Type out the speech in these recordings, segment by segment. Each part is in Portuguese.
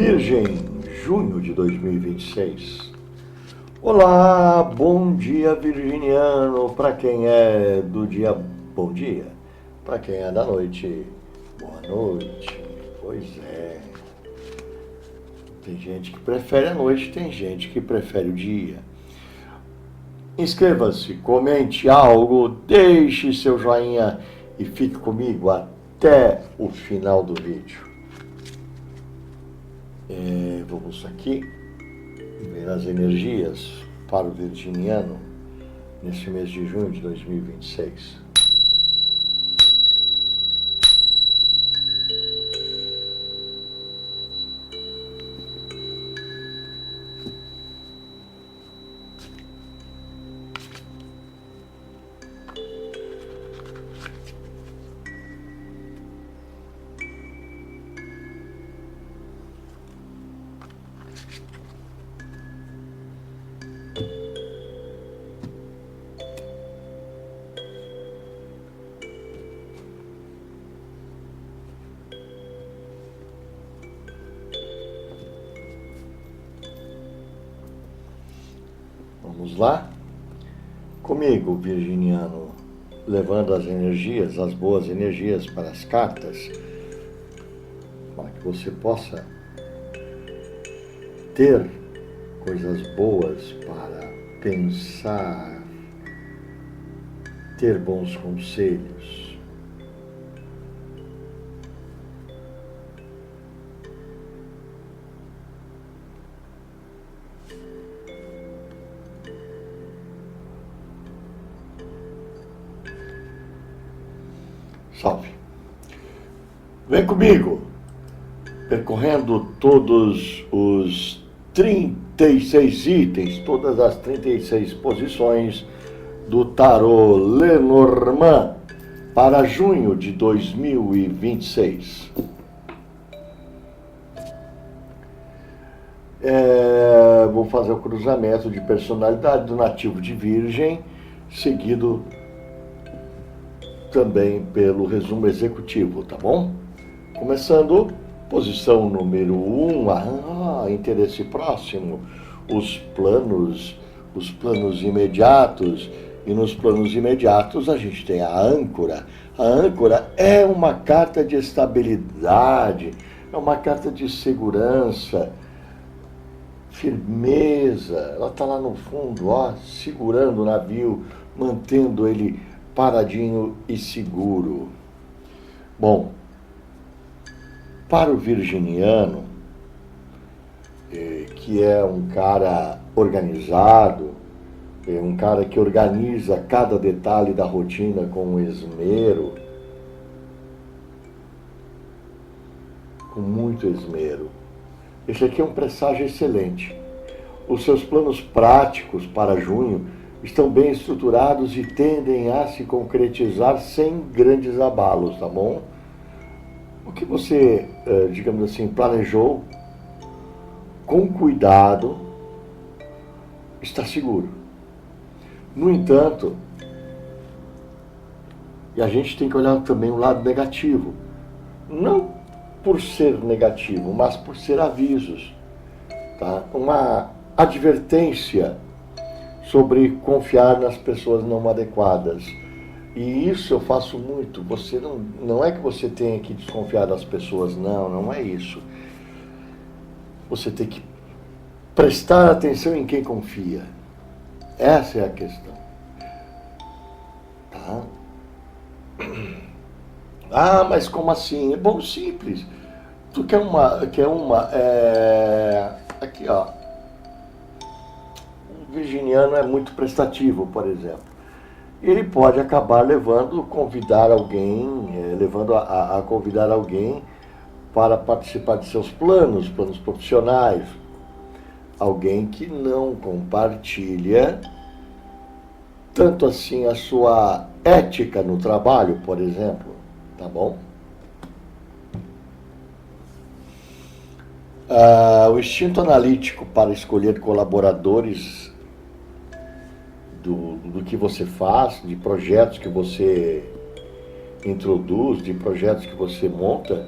Virgem, junho de 2026. Olá, bom dia virginiano, para quem é do dia, bom dia, para quem é da noite, boa noite. Pois é, tem gente que prefere a noite, tem gente que prefere o dia. Inscreva-se, comente algo, deixe seu joinha e fique comigo até o final do vídeo. Vamos aqui ver as energias para o virginiano nesse mês de junho de 2026. Vamos lá? Comigo, virginiano, levando as energias, as boas energias para as cartas, para que você possa ter coisas boas para pensar, ter bons conselhos. Salve. Vem comigo, percorrendo todos os 36 itens, todas as 36 posições do tarô Lenormand para junho de 2026. Vou fazer o cruzamento de personalidade do nativo de Virgem, seguido também pelo resumo executivo, tá bom? Começando, posição número 1, interesse próximo, os planos imediatos, e nos planos imediatos a gente tem a âncora. A âncora é uma carta de estabilidade, é uma carta de segurança, firmeza, ela está lá no fundo, segurando o navio, mantendo ele paradinho e seguro. Bom, para o virginiano, que é um cara organizado, um cara que organiza cada detalhe da rotina com esmero, com muito esmero, esse aqui é um presságio excelente. Os seus planos práticos para junho estão bem estruturados e tendem a se concretizar sem grandes abalos, tá bom? O que você, digamos assim, planejou com cuidado está seguro. No entanto, e a gente tem que olhar também o lado negativo, não por ser negativo, mas por ser avisos, tá? Uma advertência sobre confiar nas pessoas não adequadas. E isso eu faço muito. Você não é que você tenha que desconfiar das pessoas, não é isso. Você tem que prestar atenção em quem confia. Essa é a questão. Tá? Mas como assim? É bom, simples. Tu quer aqui, ó. O virginiano é muito prestativo, por exemplo. Ele pode acabar levando a convidar alguém para participar de seus planos profissionais. Alguém que não compartilha tanto assim a sua ética no trabalho, por exemplo, tá bom? O instinto analítico para escolher colaboradores do que você faz, de projetos que você introduz, de projetos que você monta,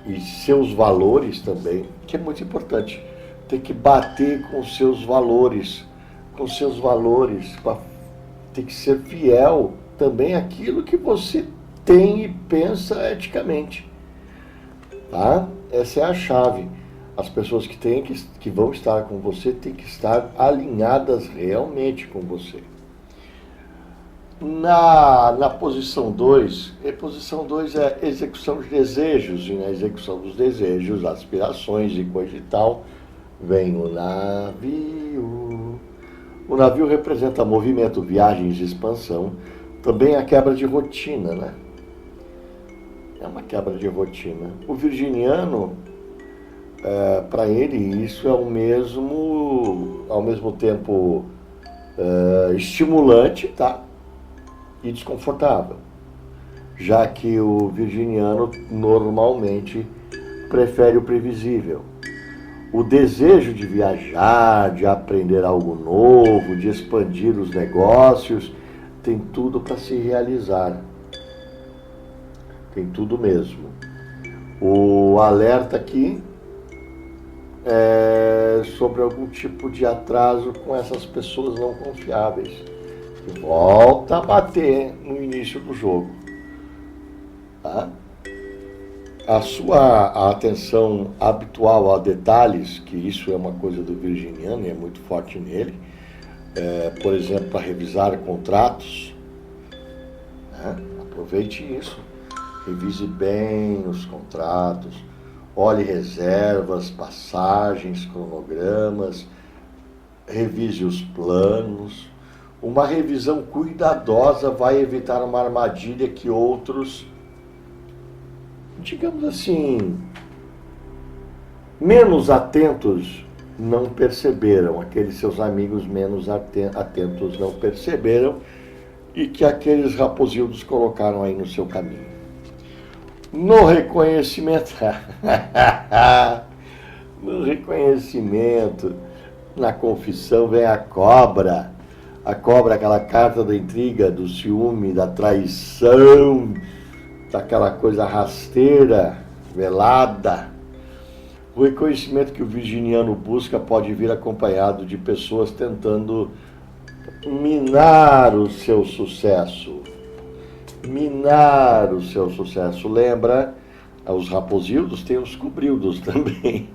e seus valores também, que é muito importante. Tem que bater com os seus valores, tem que ser fiel também àquilo que você tem e pensa eticamente, tá? Essa é a chave. As pessoas que vão estar com você têm que estar alinhadas realmente com você. Na posição 2, posição 2 é execução de desejos, e na execução dos desejos, aspirações e coisa e tal, vem o navio. O navio representa movimento, viagens e expansão. Também a quebra de rotina, né? É uma quebra de rotina. O virginiano, para ele, isso é ao mesmo tempo estimulante, tá? E desconfortável, já que o virginiano normalmente prefere o previsível. O desejo de viajar, de aprender algo novo, de expandir os negócios, tem tudo para se realizar. Tem tudo mesmo. O alerta aqui é sobre algum tipo de atraso com essas pessoas não confiáveis. Que volta a bater no início do jogo. Tá? A sua atenção habitual a detalhes, que isso é uma coisa do virginiano e é muito forte nele, por exemplo, para revisar contratos, né? Aproveite isso, revise bem os contratos, olhe reservas, passagens, cronogramas, revise os planos. Uma revisão cuidadosa vai evitar uma armadilha que outros, digamos assim, menos atentos não perceberam, aqueles seus amigos menos atentos não perceberam e que aqueles raposildos colocaram aí no seu caminho. No reconhecimento, na confissão vem a cobra. A cobra, aquela carta da intriga, do ciúme, da traição, daquela coisa rasteira, velada. O reconhecimento que o virginiano busca pode vir acompanhado de pessoas tentando minar o seu sucesso. Lembra? Os raposildos têm os cobrildos também.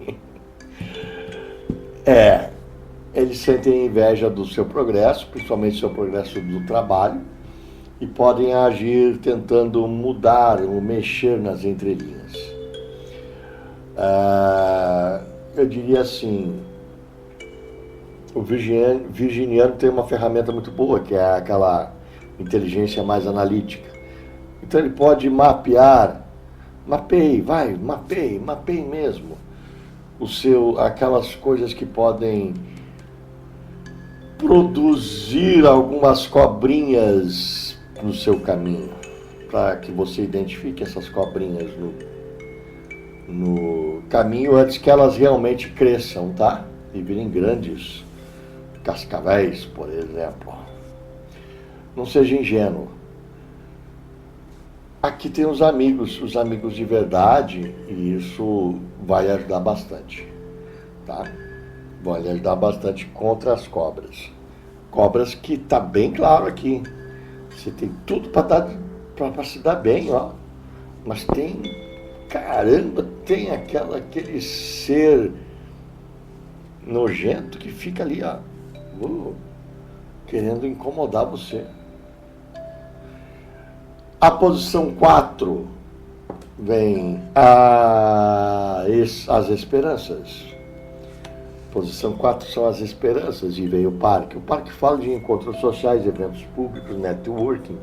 Eles sentem inveja do seu progresso, principalmente do seu progresso do trabalho, e podem agir tentando mudar ou mexer nas entrelinhas. Eu diria assim, o virginiano tem uma ferramenta muito boa, que é aquela inteligência mais analítica. Então ele pode mapeie mesmo aquelas coisas que podem produzir algumas cobrinhas no seu caminho, para que você identifique essas cobrinhas no caminho antes que elas realmente cresçam, tá? E virem grandes cascavéis, por exemplo. Não seja ingênuo. Aqui tem os amigos de verdade, e isso vai ajudar bastante, tá? Vai lhe ajudar bastante contra as cobras. Cobras que está bem claro aqui. Você tem tudo para se dar bem, ó. Mas tem aquele ser nojento que fica ali, ó, querendo incomodar você. A posição 4 vem as esperanças. Posição 4 são as esperanças, e vem o parque. O parque fala de encontros sociais, eventos públicos, networking,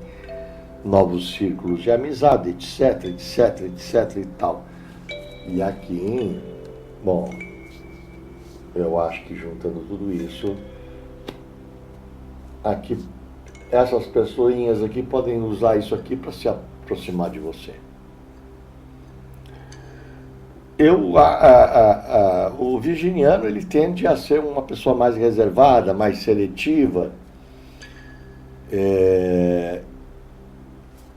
novos círculos de amizade, etc, etc, etc e tal. E aqui, bom, eu acho que juntando tudo isso, aqui, essas pessoinhas aqui podem usar isso aqui para se aproximar de você. O virginiano, ele tende a ser uma pessoa mais reservada, mais seletiva,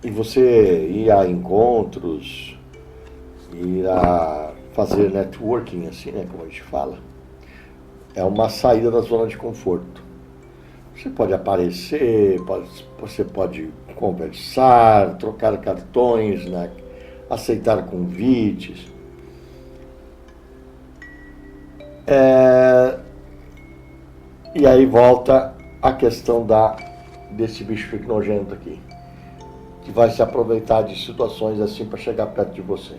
e você ir a encontros Ir a fazer networking, assim, né, como a gente fala, é uma saída da zona de conforto. Você pode aparecer, você pode conversar, trocar cartões, né, aceitar convites. E aí volta a questão desse bicho nojento aqui, que vai se aproveitar de situações assim para chegar perto de você.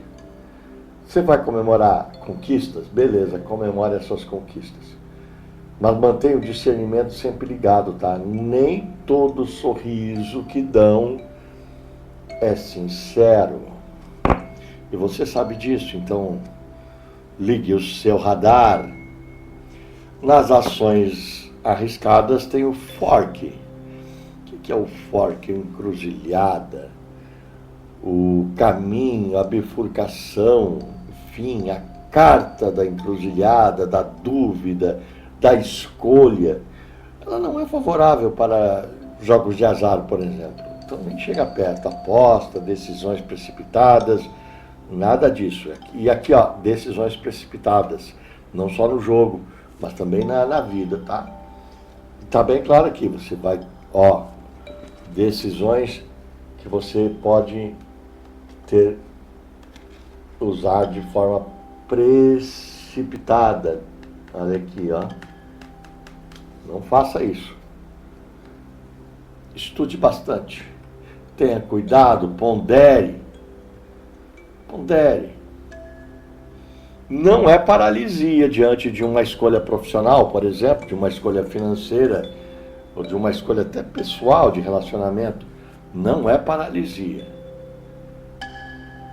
Você vai comemorar conquistas? Beleza, comemore as suas conquistas. Mas mantenha o discernimento sempre ligado, tá? Nem todo sorriso que dão é sincero. E você sabe disso, então ligue o seu radar. Nas ações arriscadas tem o fork. O que é o fork? Encruzilhada, o caminho, a bifurcação, enfim, a carta da encruzilhada, da dúvida, da escolha. Ela não é favorável para jogos de azar, por exemplo. Então nem chega perto, aposta, decisões precipitadas, nada disso. E aqui, ó, decisões precipitadas, não só no jogo, mas também na vida, tá? Tá bem claro aqui, você vai, ó, decisões que você pode usar de forma precipitada. Olha aqui, ó. Não faça isso. Estude bastante. Tenha cuidado, pondere. Pondere. Não é paralisia diante de uma escolha profissional, por exemplo, de uma escolha financeira, ou de uma escolha até pessoal, de relacionamento. Não é paralisia.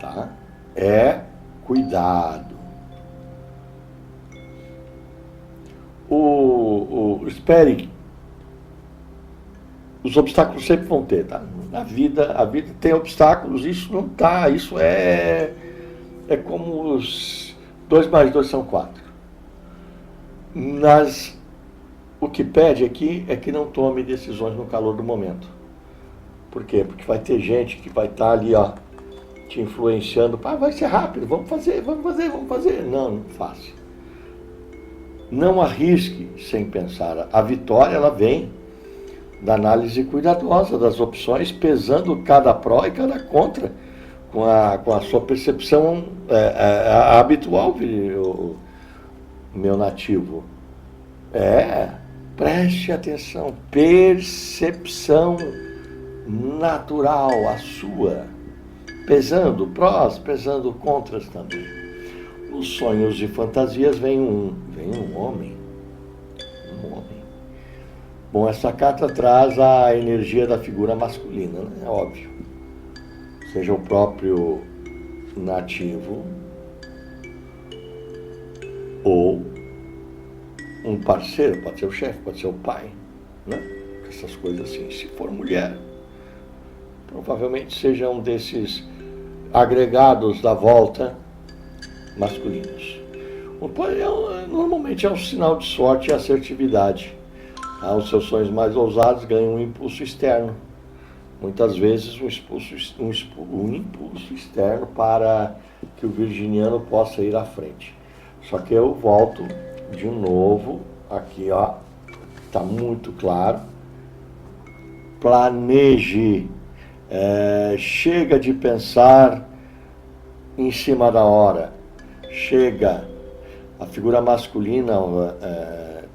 Tá? É cuidado. Espere. Os obstáculos sempre vão ter, tá? A vida tem obstáculos, isso não tá, isso é como os 2 mais 2 são 4. Mas o que pede aqui é que não tome decisões no calor do momento. Por quê? Porque vai ter gente que vai estar ali, ó, te influenciando. Vai ser rápido, vamos fazer. Não, não faça. Não arrisque sem pensar. A vitória, ela vem da análise cuidadosa das opções, pesando cada pró e cada contra, com a sua percepção habitual, meu nativo. Preste atenção, percepção natural, a sua, pesando prós, pesando contras também. Nos sonhos e fantasias vem um homem. Bom, essa carta traz a energia da figura masculina, né? É óbvio. Seja o próprio nativo ou um parceiro, pode ser o chefe, pode ser o pai, né? Essas coisas assim. Se for mulher, provavelmente seja um desses agregados da volta masculinos. Normalmente é um sinal de sorte e assertividade. Os seus sonhos mais ousados ganham um impulso externo. Muitas vezes um impulso externo para que o virginiano possa ir à frente. Só que eu volto de novo, aqui ó, está muito claro. Planeje. Chega de pensar em cima da hora. Chega. A figura masculina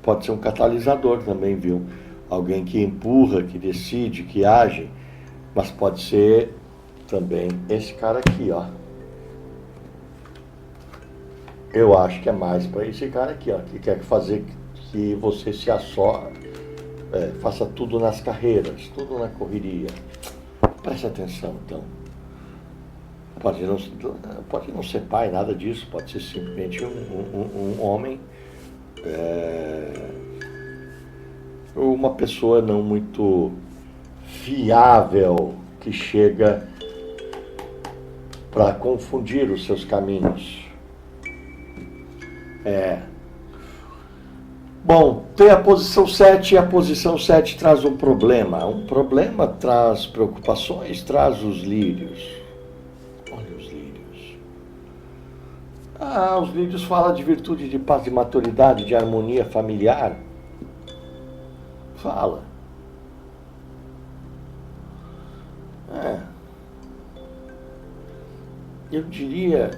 pode ser um catalisador também, viu? Alguém que empurra, que decide, que age, mas pode ser também esse cara aqui, ó. Eu acho que é mais para esse cara aqui, ó, que quer fazer que você se faça tudo nas carreiras, tudo na correria. Preste atenção, então. Pode não ser pai, nada disso, pode ser simplesmente um homem, uma pessoa não muito fiável que chega para confundir os seus caminhos. Bom, tem a posição 7 e a posição 7 traz um problema. Um problema traz preocupações, traz os lírios. Olha os lírios. Os livros falam de virtude, de paz, de maturidade, de harmonia familiar. Fala. Eu diria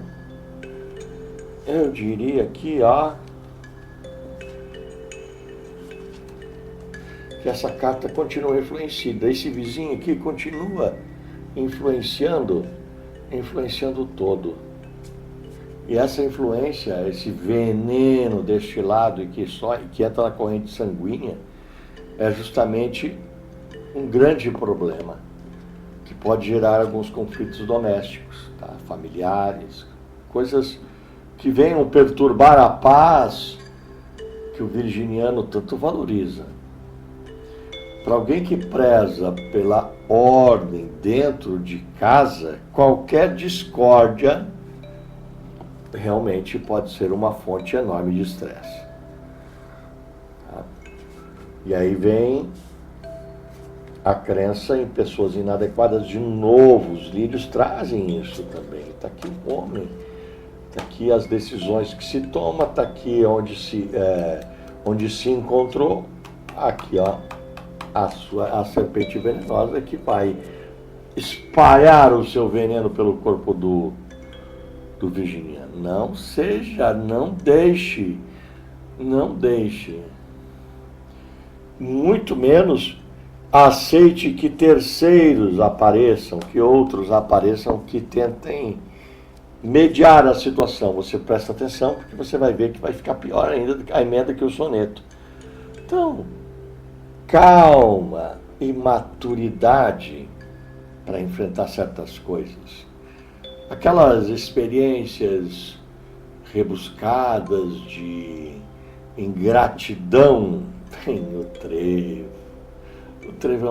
que, que essa carta continua influenciando. Esse vizinho aqui continua influenciando o todo. E essa influência, esse veneno destilado e que entra na corrente sanguínea, é justamente um grande problema, que pode gerar alguns conflitos domésticos, tá? Familiares, coisas que venham perturbar a paz que o virginiano tanto valoriza. Para alguém que preza pela ordem dentro de casa, qualquer discórdia realmente pode ser uma fonte enorme de estresse. Tá? E aí vem a crença em pessoas inadequadas. De novo, os lírios trazem isso também. Está aqui o homem, está aqui as decisões que se toma, está aqui onde se encontrou, aqui a serpente venenosa que vai espalhar o seu veneno pelo corpo do virginiano. Não deixe, muito menos aceite que terceiros apareçam, que outros apareçam, que tentem mediar a situação. Você presta atenção, porque você vai ver que vai ficar pior ainda a emenda que o soneto. Então, calma e maturidade para enfrentar certas coisas. Aquelas experiências rebuscadas de ingratidão, tem o trevo. O trevo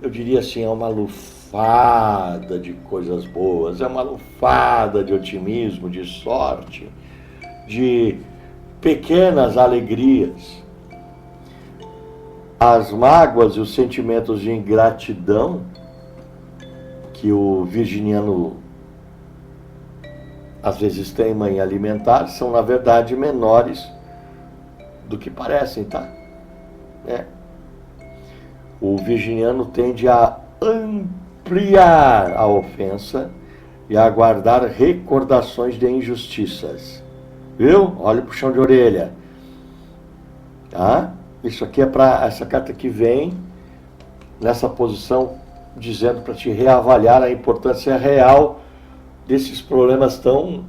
eu diria assim, é uma lufada de coisas boas, é uma lufada de otimismo, de sorte, de pequenas alegrias. As mágoas e os sentimentos de ingratidão que o virginiano às vezes teima em alimentar são, na verdade, menores do que parecem, tá? O virginiano tende a ampliar a ofensa e a guardar recordações de injustiças. Viu? Olha o puxão de orelha. Tá? Isso aqui é para essa carta que vem nessa posição, dizendo para te reavaliar a importância real desses problemas tão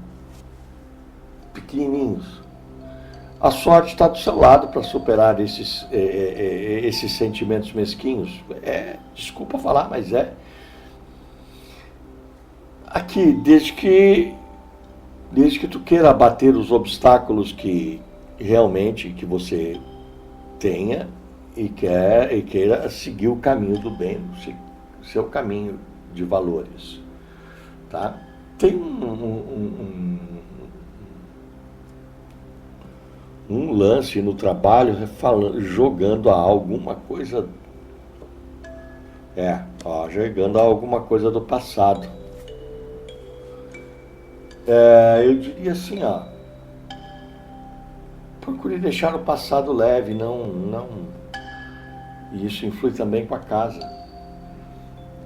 pequenininhos. A sorte está do seu lado para superar esses sentimentos mesquinhos. Desculpa falar, mas é. Aqui, desde que tu queira abater os obstáculos que realmente que você tenha e queira seguir o caminho do bem, o seu caminho de valores. Tá? Tem um lance no trabalho jogando a alguma coisa. Jogando a alguma coisa do passado. Eu diria assim, procure deixar o passado leve, e isso influi também com a casa.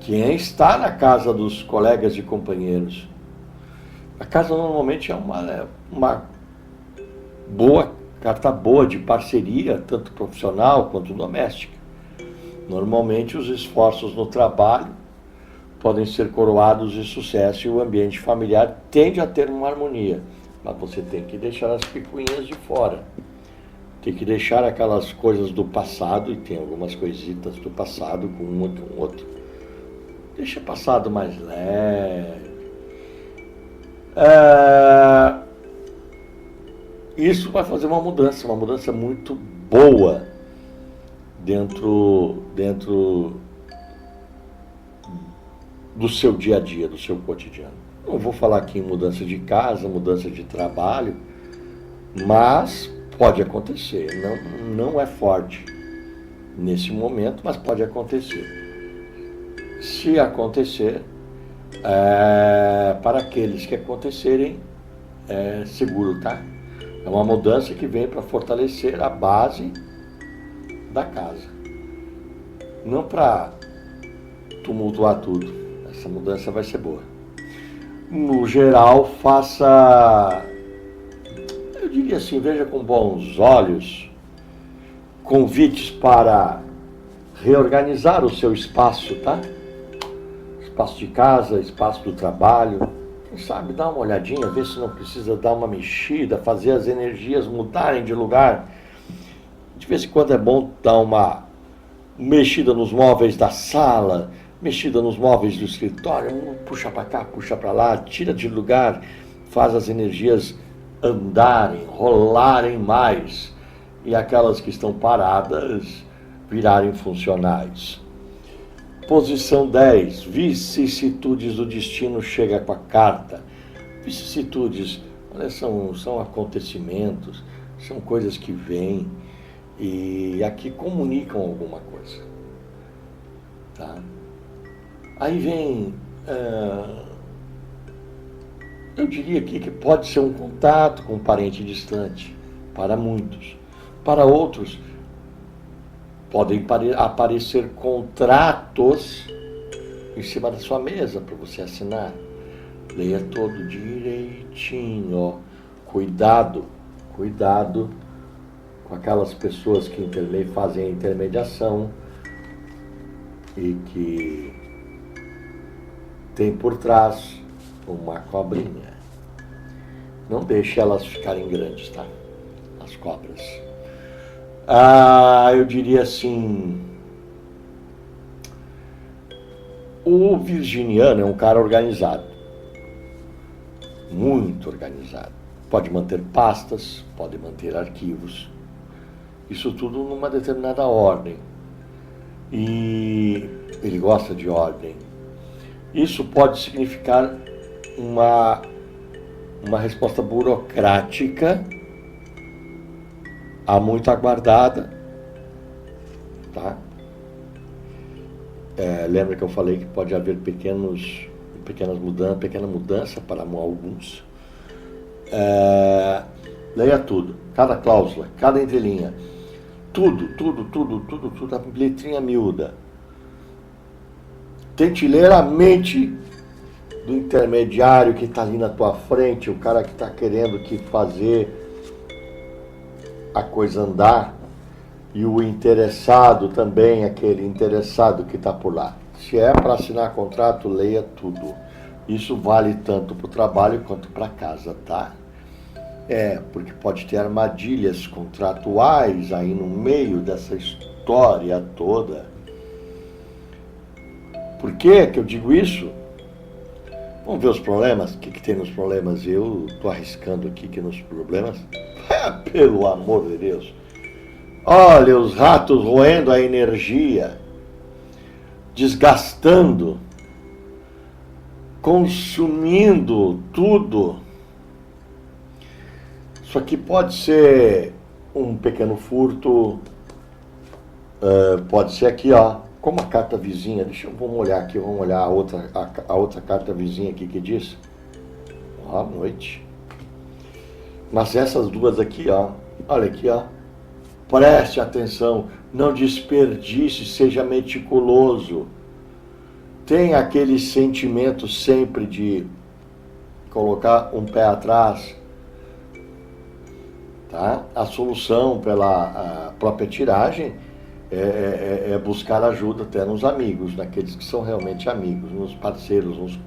Quem está na casa dos colegas e companheiros? A casa normalmente é uma carta boa de parceria, tanto profissional quanto doméstica. Normalmente os esforços no trabalho podem ser coroados de sucesso e o ambiente familiar tende a ter uma harmonia. Mas você tem que deixar as picuinhas de fora. Tem que deixar aquelas coisas do passado, e tem algumas coisitas do passado com um e com outro. Deixa o passado mais leve. Isso vai fazer uma mudança muito boa dentro do seu dia a dia, do seu cotidiano. Não vou falar aqui em mudança de casa, mudança de trabalho, mas pode acontecer. Não é forte nesse momento, mas pode acontecer. Se acontecer, para aqueles que acontecerem, seguro, tá? É uma mudança que vem para fortalecer a base da casa. Não para tumultuar tudo. Essa mudança vai ser boa. No geral, faça, eu diria assim, veja com bons olhos convites para reorganizar o seu espaço, tá? Espaço de casa, espaço do trabalho. Quem sabe dar uma olhadinha, ver se não precisa dar uma mexida, fazer as energias mudarem de lugar. De vez em quando é bom dar uma mexida nos móveis da sala, mexida nos móveis do escritório, puxa para cá, puxa para lá, tira de lugar, faz as energias andarem, rolarem mais e aquelas que estão paradas virarem funcionais. Posição 10, vicissitudes do destino chega com a carta. Vicissitudes, olha, são acontecimentos, são coisas que vêm e aqui comunicam alguma coisa. Tá? Aí vem, eu diria aqui que pode ser um contato com um parente distante, para muitos. Para outros, podem aparecer contratos em cima da sua mesa para você assinar. Leia todo direitinho. Cuidado com aquelas pessoas que fazem a intermediação e que tem por trás uma cobrinha. Não deixe elas ficarem grandes, tá? As cobras. Eu diria assim, o virginiano é um cara organizado, muito organizado. Pode manter pastas, pode manter arquivos, isso tudo numa determinada ordem. E ele gosta de ordem. Isso pode significar uma resposta burocrática, há muito aguardada, tá? Lembra que eu falei que pode haver pequena mudança para alguns. Leia tudo, cada cláusula, cada entrelinha, tudo, a letrinha miúda. Tente ler a mente do intermediário que está ali na tua frente, o cara que está querendo fazer a coisa andar, e o interessado também, aquele interessado que está por lá. Se é para assinar contrato, leia tudo. Isso vale tanto para o trabalho quanto para casa, tá? Porque pode ter armadilhas contratuais aí no meio dessa história toda. Por que eu digo isso? Vamos ver os problemas? O que tem nos problemas? Eu estou arriscando aqui que nos problemas... Pelo amor de Deus. Olha, os ratos roendo a energia, desgastando, consumindo tudo. Isso aqui pode ser um pequeno furto, pode ser aqui, ó, como a carta vizinha. Vamos olhar aqui, vamos olhar a outra carta vizinha aqui que diz. Boa noite. Mas essas duas aqui, ó, olha aqui, ó, preste atenção, não desperdice, seja meticuloso. Tenha aquele sentimento sempre de colocar um pé atrás, tá? A solução pela própria tiragem é buscar ajuda até nos amigos, naqueles que são realmente amigos, nos parceiros,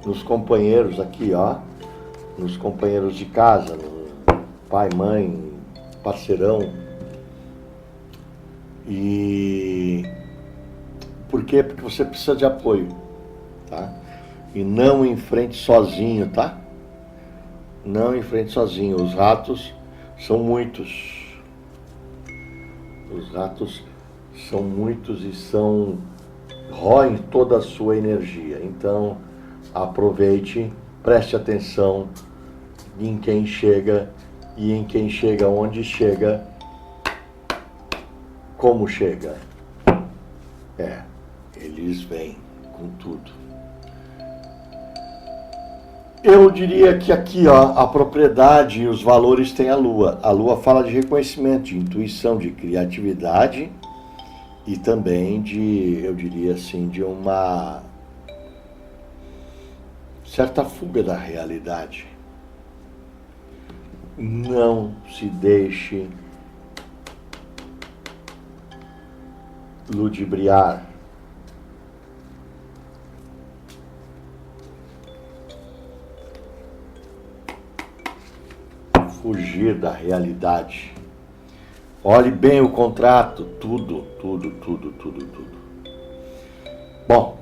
nos companheiros aqui, ó, nos companheiros de casa, pai, mãe, parceirão. E por quê? Porque você precisa de apoio, tá? E não enfrente sozinho, tá? Não enfrente sozinho. Os ratos são muitos. Os ratos são muitos e roem toda a sua energia. Então, aproveite, preste atenção em quem chega e em quem chega, onde chega, como chega. Eles vêm com tudo. Eu diria que aqui, ó, a propriedade e os valores têm a Lua. A Lua fala de reconhecimento, de intuição, de criatividade e também de, eu diria assim, de uma certa fuga da realidade. Não se deixe ludibriar. Fugir da realidade. Olhe bem o contrato, tudo. Bom,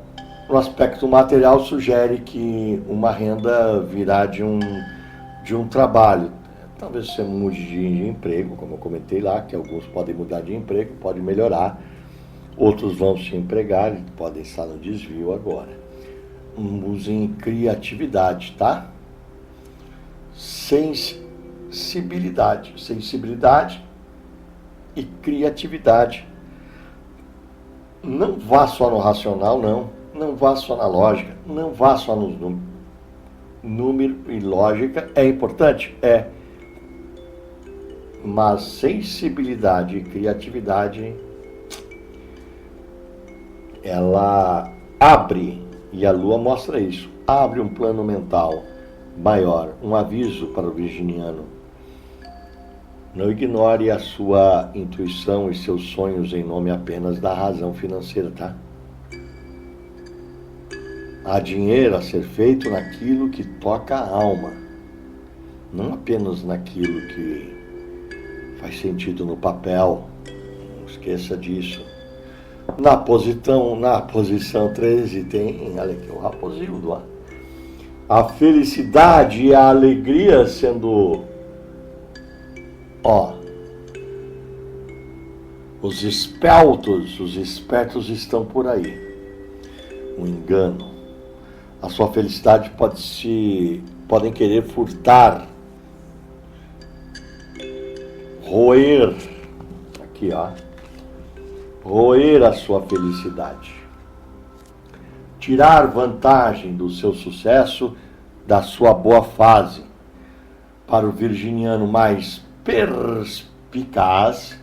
no aspecto material sugere que uma renda virá de um trabalho. Talvez você mude de emprego, como eu comentei lá, que alguns podem mudar de emprego, pode melhorar, outros vão se empregar e podem estar no desvio agora. Usem criatividade, tá? Sensibilidade e criatividade. Não vá só no racional, não vá só na lógica, não vá só nos números. Número e lógica é importante? É. Mas sensibilidade e criatividade, ela abre, e a Lua mostra isso, abre um plano mental maior, um aviso para o virginiano. Não ignore a sua intuição e seus sonhos em nome apenas da razão financeira, tá? Há dinheiro a ser feito naquilo que toca a alma, não apenas naquilo que faz sentido no papel. Não esqueça disso. Na posição 13 tem, olha aqui, o raposildo, ó. A felicidade e a alegria sendo, ó, os espertos estão por aí. O engano. A sua felicidade podem querer furtar, roer, aqui, ó, roer a sua felicidade, tirar vantagem do seu sucesso, da sua boa fase. Para o virginiano mais perspicaz,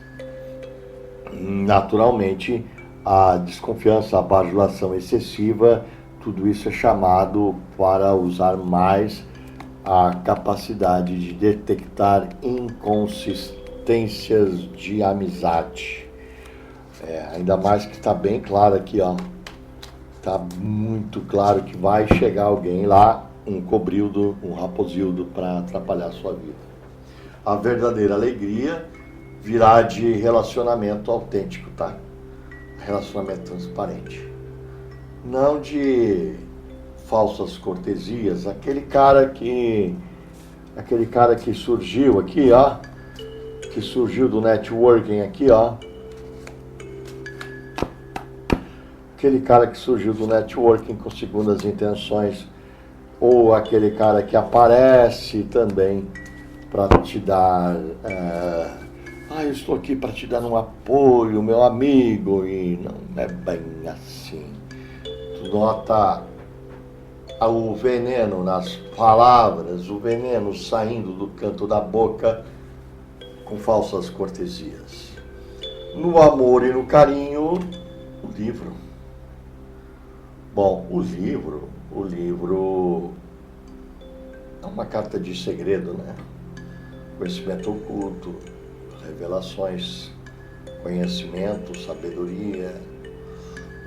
naturalmente, a desconfiança, a bajulação excessiva, tudo isso é chamado para usar mais a capacidade de detectar inconsistências de amizade. Ainda mais que está bem claro aqui, ó. Está muito claro que vai chegar alguém lá, um cobrildo, um raposildo, para atrapalhar a sua vida. A verdadeira alegria virá de relacionamento autêntico, tá? Relacionamento transparente. Não de falsas cortesias. Aquele cara que surgiu aqui, ó, que surgiu do networking aqui, ó. Aquele cara que surgiu do networking com segundas intenções, ou aquele cara que aparece também para te dar, eu estou aqui para te dar um apoio, meu amigo, e não é bem assim. Tu nota o veneno nas palavras, o veneno saindo do canto da boca com falsas cortesias. No amor e no carinho, o livro. Bom, o livro é uma carta de segredo, né? Conhecimento oculto, revelações, conhecimento, sabedoria.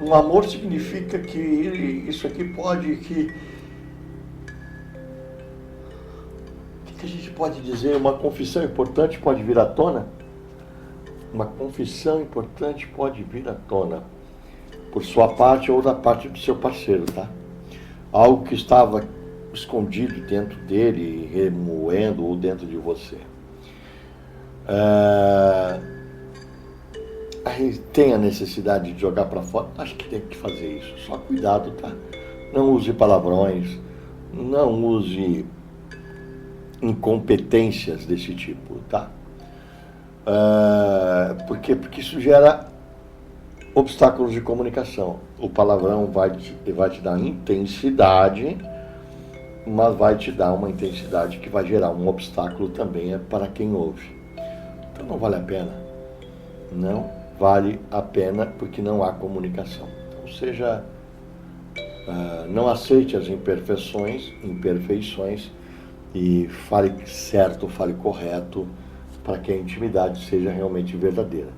Um amor significa que isso aqui pode, que a gente pode dizer, uma confissão importante pode vir à tona? Uma confissão importante pode vir à tona, por sua parte ou da parte do seu parceiro, tá? Algo que estava escondido dentro dele, remoendo ou dentro de você. Aí tem a necessidade de jogar para fora? Acho que tem que fazer isso. Só cuidado, tá? Não use palavrões, não use incompetências desse tipo, tá? Por quê? Porque isso gera obstáculos de comunicação. O palavrão vai te dar intensidade mas vai te dar uma intensidade que vai gerar um obstáculo também para quem ouve. Então não vale a pena. Não vale a pena porque não há comunicação. Então não aceite as imperfeições e fale certo, fale correto para que a intimidade seja realmente verdadeira.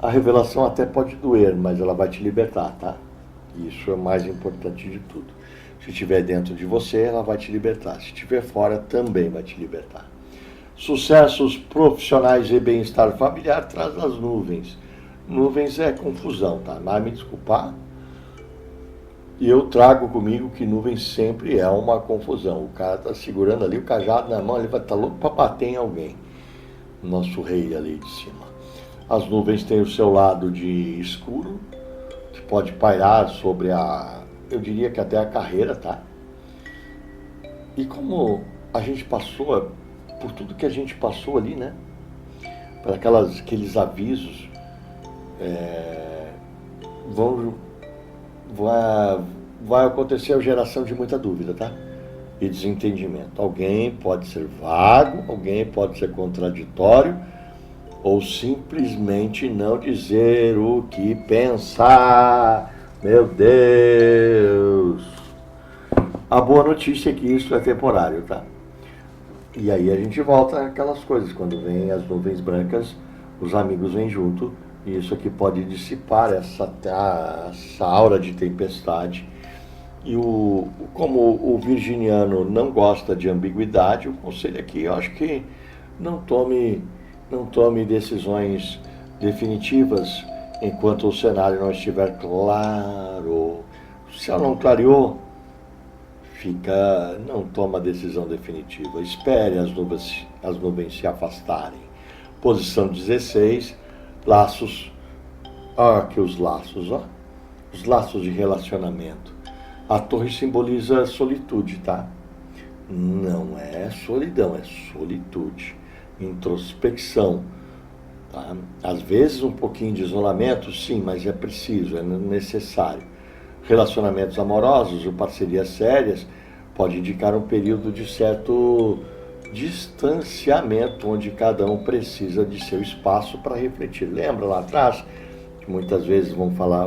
A revelação até pode doer, mas ela vai te libertar, tá? Isso é o mais importante de tudo. Se estiver dentro de você, ela vai te libertar. Se estiver fora, também vai te libertar. Sucessos profissionais e bem-estar familiar traz as nuvens. Nuvens é confusão, tá? Mas me desculpar. E eu trago comigo que nuvens sempre é uma confusão. O cara tá segurando ali o cajado na mão, ele vai estar louco para bater em alguém. Nosso rei ali de cima. As nuvens têm o seu lado de escuro, que pode pairar sobre eu diria que até a carreira, tá? E como a gente passou, por tudo que a gente passou ali, né? Para aqueles avisos, vai acontecer a geração de muita dúvida, tá? E desentendimento. Alguém pode ser vago, alguém pode ser contraditório, ou simplesmente não dizer o que pensar. Meu Deus! A boa notícia é que isso é temporário, tá? E aí a gente volta àquelas coisas. Quando vem as nuvens brancas, os amigos vêm junto, e isso aqui pode dissipar essa aura de tempestade. E como o virginiano não gosta de ambiguidade, o conselho aqui, eu acho que não tome decisões definitivas enquanto o cenário não estiver claro. Se ela não clareou, não toma decisão definitiva. Espere as nuvens se afastarem. Posição 16, laços. Aqui os laços, ó. Os laços de relacionamento. A torre simboliza solitude, tá? Não é solidão, é solitude. Introspecção, tá? Às vezes um pouquinho de isolamento, sim, mas é preciso, é necessário. Relacionamentos amorosos ou parcerias sérias pode indicar um período de certo distanciamento, onde cada um precisa de seu espaço para refletir. Lembra lá atrás que muitas vezes vão falar,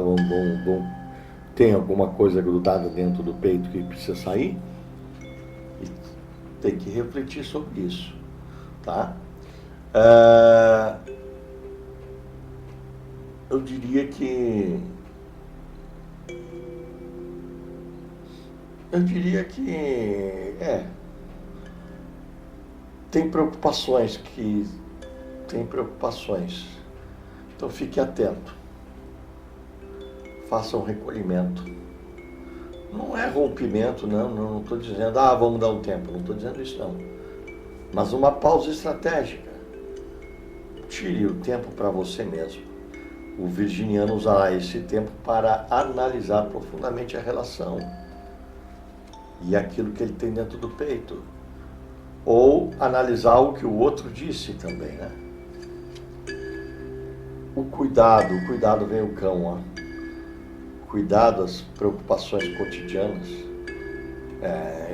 tem alguma coisa grudada dentro do peito que precisa sair? E tem que refletir sobre isso, tá? Eu diria que tem preocupações então fique atento, faça um recolhimento, não é rompimento, não estou dizendo, vamos dar um tempo, não estou dizendo isso não, mas uma pausa estratégica. Tire o tempo para você mesmo. O virginiano usará esse tempo para analisar profundamente a relação e aquilo que ele tem dentro do peito. Ou analisar o que o outro disse também, né? O cuidado vem o cão, ó. Cuidado, as preocupações cotidianas.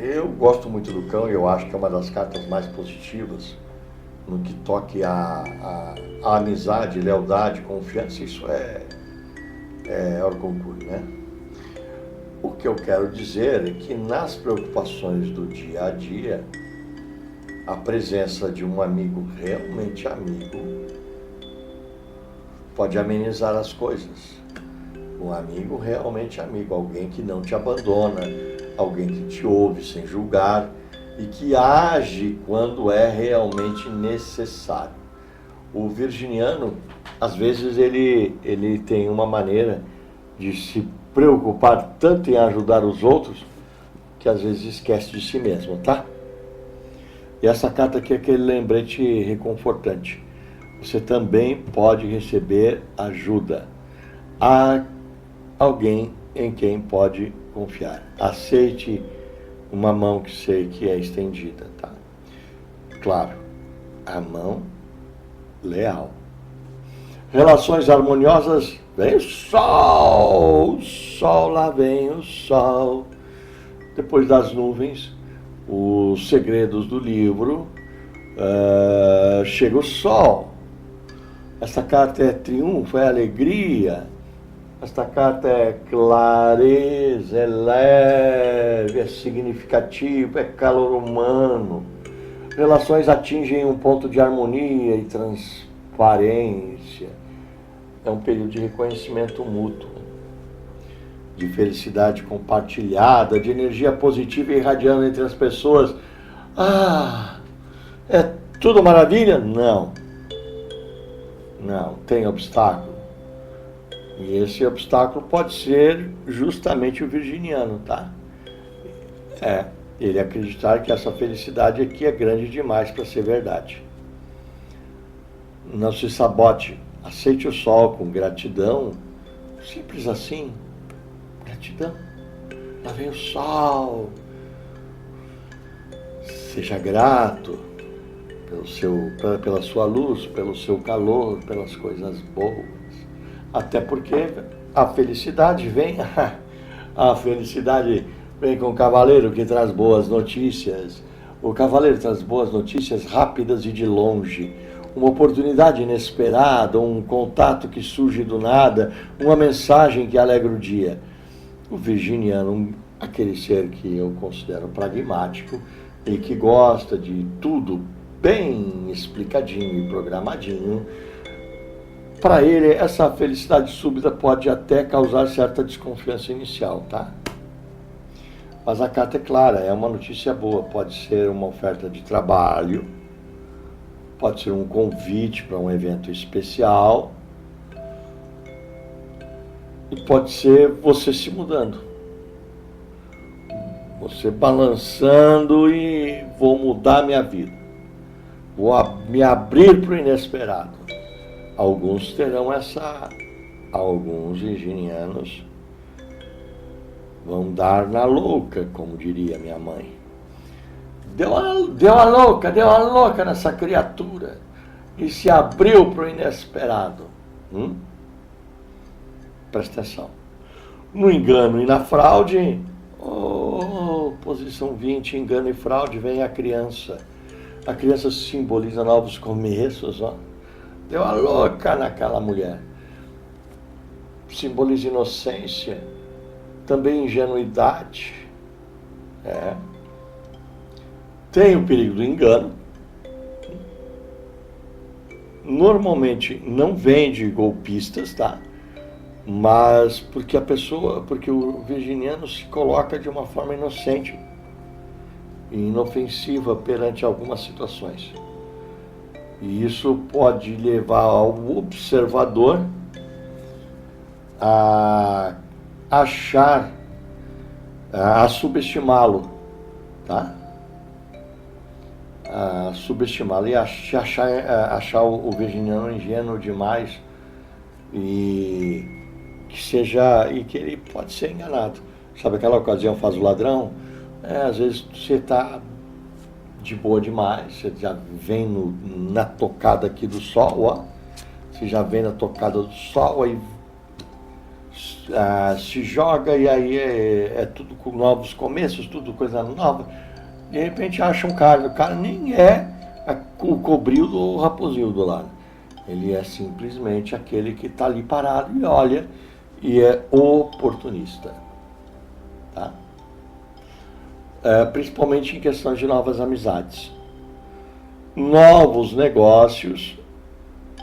Eu gosto muito do cão e eu acho que é uma das cartas mais positivas no que toque a amizade, lealdade, confiança. Isso é orgulho, né? O que eu quero dizer é que nas preocupações do dia a dia, a presença de um amigo realmente amigo pode amenizar as coisas. Um amigo realmente amigo, alguém que não te abandona, alguém que te ouve sem julgar e que age quando é realmente necessário. O virginiano, às vezes, ele tem uma maneira de se preocupar tanto em ajudar os outros, que às vezes esquece de si mesmo, tá? E essa carta aqui é aquele lembrete reconfortante. Você também pode receber ajuda. Há alguém em quem pode confiar. Aceite uma mão que sei que é estendida, tá? Claro, a mão leal. Relações harmoniosas, vem o sol, lá vem o sol. Depois das nuvens, os segredos do livro, chega o sol. Esta carta é triunfo, é alegria. Esta carta é clareza, é leve, é significativo, é calor humano. Relações atingem um ponto de harmonia e transparência. É um período de reconhecimento mútuo, de felicidade compartilhada, de energia positiva irradiando entre as pessoas. É tudo maravilha? Não. Não, tem obstáculo. E esse obstáculo pode ser justamente o virginiano, tá? Ele acreditar que essa felicidade aqui é grande demais para ser verdade. Não se sabote, aceite o sol com gratidão, simples assim, gratidão. Lá vem o sol, seja grato pela sua luz, pelo seu calor, pelas coisas boas. Até porque a felicidade vem com o cavaleiro que traz boas notícias. O cavaleiro traz boas notícias rápidas e de longe. Uma oportunidade inesperada, um contato que surge do nada, uma mensagem que alegra o dia. O virginiano, aquele ser que eu considero pragmático e que gosta de tudo bem explicadinho e programadinho, para ele essa felicidade súbita pode até causar certa desconfiança inicial, tá? Mas a carta é clara, é uma notícia boa, pode ser uma oferta de trabalho, pode ser um convite para um evento especial, e pode ser você se mudando, você balançando e vou mudar minha vida, vou me abrir para o inesperado. Alguns terão alguns virginianos vão dar na louca, como diria minha mãe. Deu a louca nessa criatura e se abriu para o inesperado. Presta atenção. No engano e na fraude, posição 20, engano e fraude, vem a criança. A criança simboliza novos começos, ó. Deu a louca naquela mulher. Simboliza inocência, também ingenuidade. Tem o perigo do engano. Normalmente não vem de golpistas, tá? Mas porque o virginiano se coloca de uma forma inocente e inofensiva perante algumas situações. E isso pode levar ao observador a subestimá-lo, tá? A subestimá-lo e achar o virginiano ingênuo demais e que ele pode ser enganado. Sabe aquela ocasião faz o ladrão? Às vezes você está de boa demais, você já vem na tocada aqui do sol, ó. Você já vem na tocada do sol, aí se joga e aí é tudo com novos começos, tudo coisa nova. De repente acha um cara, o cara nem é o cobrildo ou o raposinho do lado. Ele é simplesmente aquele que está ali parado e olha e é oportunista, tá? Principalmente em questões de novas amizades. Novos negócios,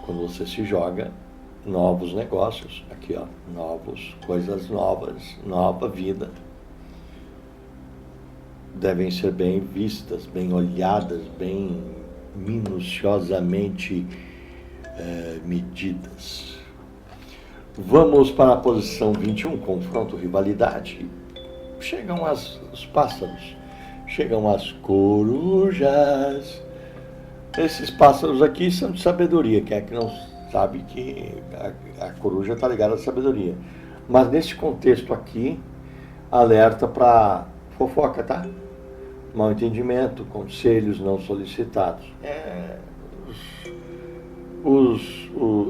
quando você se joga, novos negócios, aqui ó, coisas novas, nova vida, devem ser bem vistas, bem olhadas, bem minuciosamente medidas. Vamos para a posição 21, confronto, rivalidade. Chegam os pássaros, chegam as corujas. Esses pássaros aqui são de sabedoria. Quem é que não sabe que a coruja está ligada à sabedoria? Mas nesse contexto aqui, alerta para fofoca, tá? Mal entendimento, conselhos não solicitados.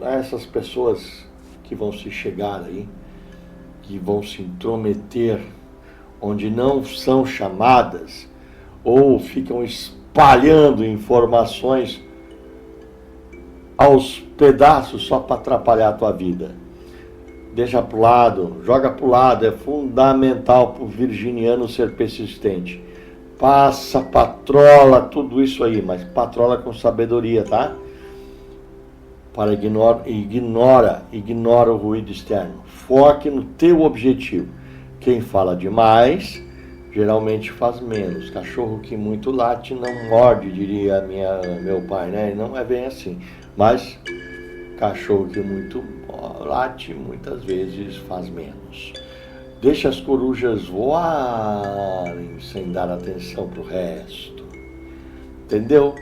Essas pessoas que vão se chegar aí, que vão se intrometer onde não são chamadas, ou ficam espalhando informações aos pedaços só para atrapalhar a tua vida. Deixa para o lado, joga para o lado. É fundamental para o virginiano ser persistente. Passa, patrola, tudo isso aí, mas patrola com sabedoria, tá? Ignora o ruído externo. Foque no teu objetivo. Quem fala demais, geralmente faz menos. Cachorro que muito late não morde, diria meu pai, né? Não é bem assim. Mas cachorro que muito late, muitas vezes faz menos. Deixa as corujas voarem sem dar atenção para o resto. Entendeu?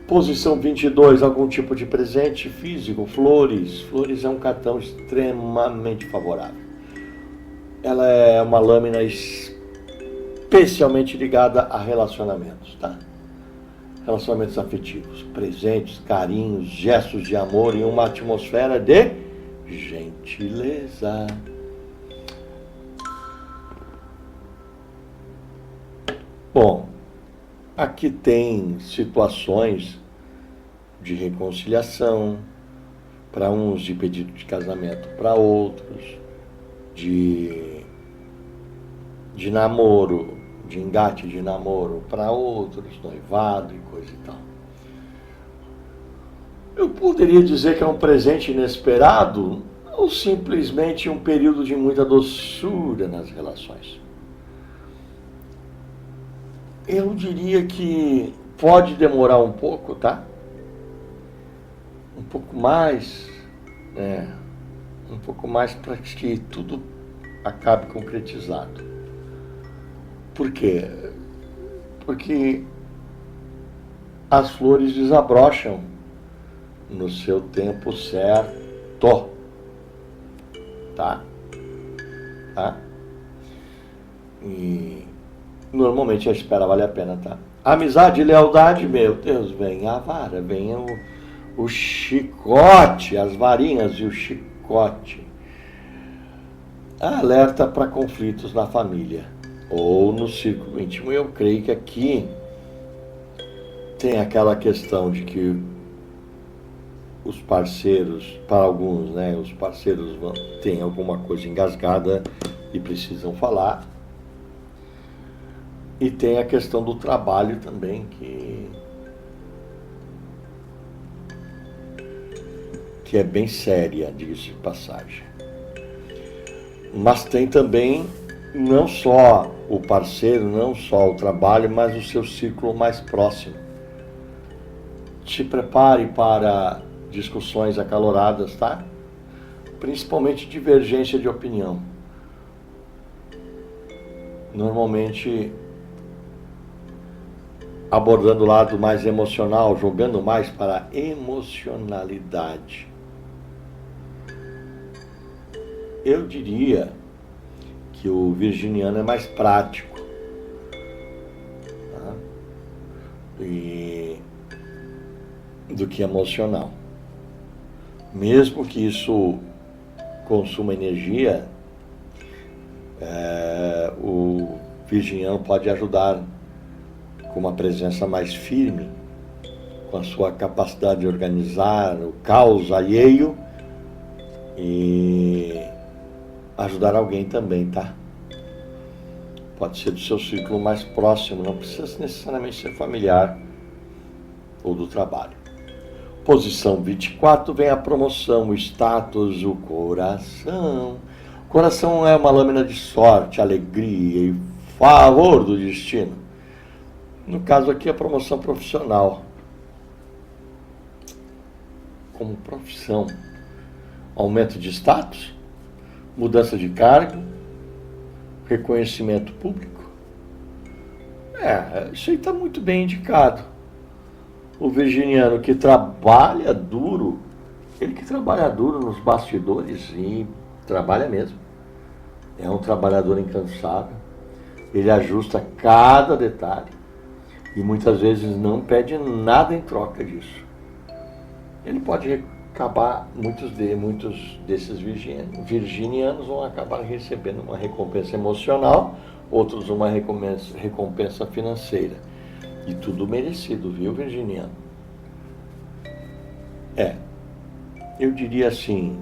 Posição 22, algum tipo de presente físico, flores. Flores é um cartão extremamente favorável. Ela é uma lâmina especialmente ligada a relacionamentos, tá? Relacionamentos afetivos, presentes, carinhos, gestos de amor e uma atmosfera de gentileza. Bom, aqui tem situações de reconciliação, para uns de pedido de casamento, para outros de namoro, de engate de namoro, para outros, noivado e coisa e tal. Eu poderia dizer que é um presente inesperado ou simplesmente um período de muita doçura nas relações. Eu diria que pode demorar um pouco, tá? Um pouco mais, um pouco mais para que tudo acabe concretizado. Por quê? Porque as flores desabrocham no seu tempo certo, tá? E normalmente a espera vale a pena, tá? Amizade e lealdade, meu Deus, vem a vara, vem o chicote, as varinhas e o chicote. Alerta para conflitos na família ou no círculo íntimo. Eu creio que aqui tem aquela questão de que os parceiros, para alguns, né, os parceiros têm alguma coisa engasgada e precisam falar. E tem a questão do trabalho também, que é bem séria, diga-se de passagem. Mas tem também não só o parceiro, não só o trabalho, mas o seu círculo mais próximo. Se prepare para discussões acaloradas, tá? Principalmente divergência de opinião. Normalmente abordando o lado mais emocional, jogando mais para a emocionalidade. Eu diria que o virginiano é mais prático, tá? Do que emocional. Mesmo que isso consuma energia, o virginiano pode ajudar com uma presença mais firme, com a sua capacidade de organizar o caos alheio e ajudar alguém também, tá? Pode ser do seu círculo mais próximo, não precisa necessariamente ser familiar ou do trabalho. Posição 24 vem a promoção, o status, o coração. O coração é uma lâmina de sorte, alegria e favor do destino. No caso aqui, a promoção profissional. Como profissão, aumento de status, mudança de cargo, reconhecimento público. Isso aí está muito bem indicado. O virginiano que trabalha duro, ele que trabalha duro nos bastidores, e trabalha mesmo. É um trabalhador incansável. Ele ajusta cada detalhe e muitas vezes não pede nada em troca disso. Ele pode acabar, muitos desses virginianos vão acabar recebendo uma recompensa emocional outros uma recompensa financeira. E tudo merecido, viu, virginiano? Eu diria assim,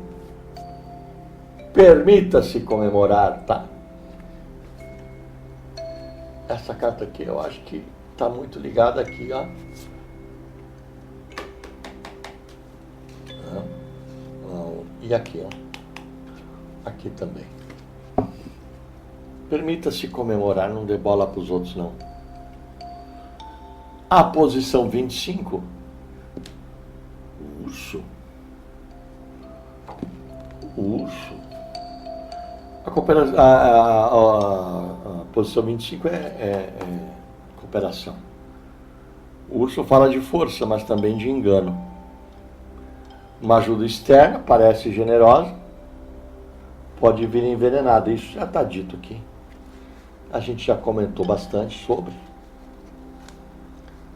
permita-se comemorar, tá? Essa carta aqui eu acho que está muito ligada aqui, ó. E aqui, ó. Aqui também. Permita-se comemorar, não dê bola para os outros, não. A posição 25, urso. O urso. A posição 25 é cooperação. O urso fala de força, mas também de engano. Uma ajuda externa, parece generosa, pode vir envenenada. Isso já está dito aqui. A gente já comentou bastante sobre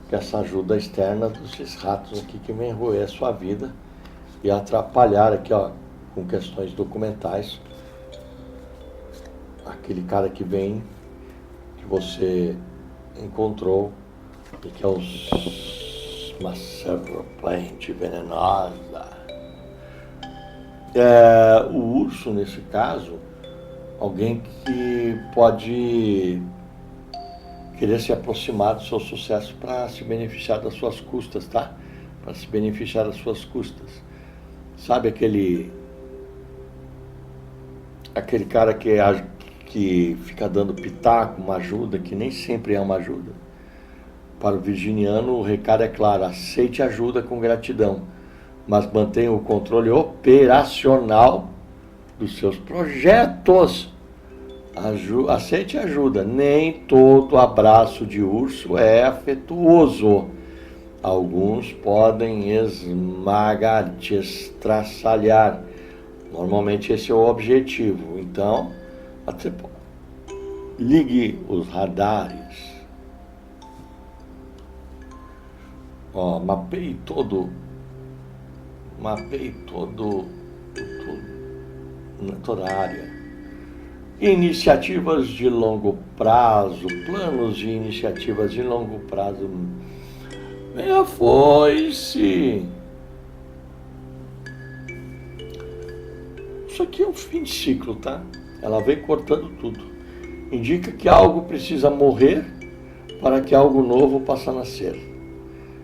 que essa ajuda externa desses ratos aqui que vem roer a sua vida e atrapalhar aqui, ó, com questões documentais. Aquele cara que vem, que você encontrou, e que é uma serpente venenosa. O urso, nesse caso, alguém que pode querer se aproximar do seu sucesso para se beneficiar das suas custas, tá? Para se beneficiar das suas custas. Sabe aquele cara que fica dando pitaco, uma ajuda, que nem sempre é uma ajuda? Para o virginiano, o recado é claro: aceite ajuda com gratidão, mas mantenha o controle operacional dos seus projetos. Aceite ajuda. Nem todo abraço de urso é afetuoso. Alguns podem esmagar, te estraçalhar. Normalmente esse é o objetivo. Então, ligue os radares. Mapeie toda a área. Iniciativas de longo prazo, planos de iniciativas de longo prazo. Venha foice. Isso aqui é um fim de ciclo, tá? Ela vem cortando tudo. Indica que algo precisa morrer para que algo novo possa nascer.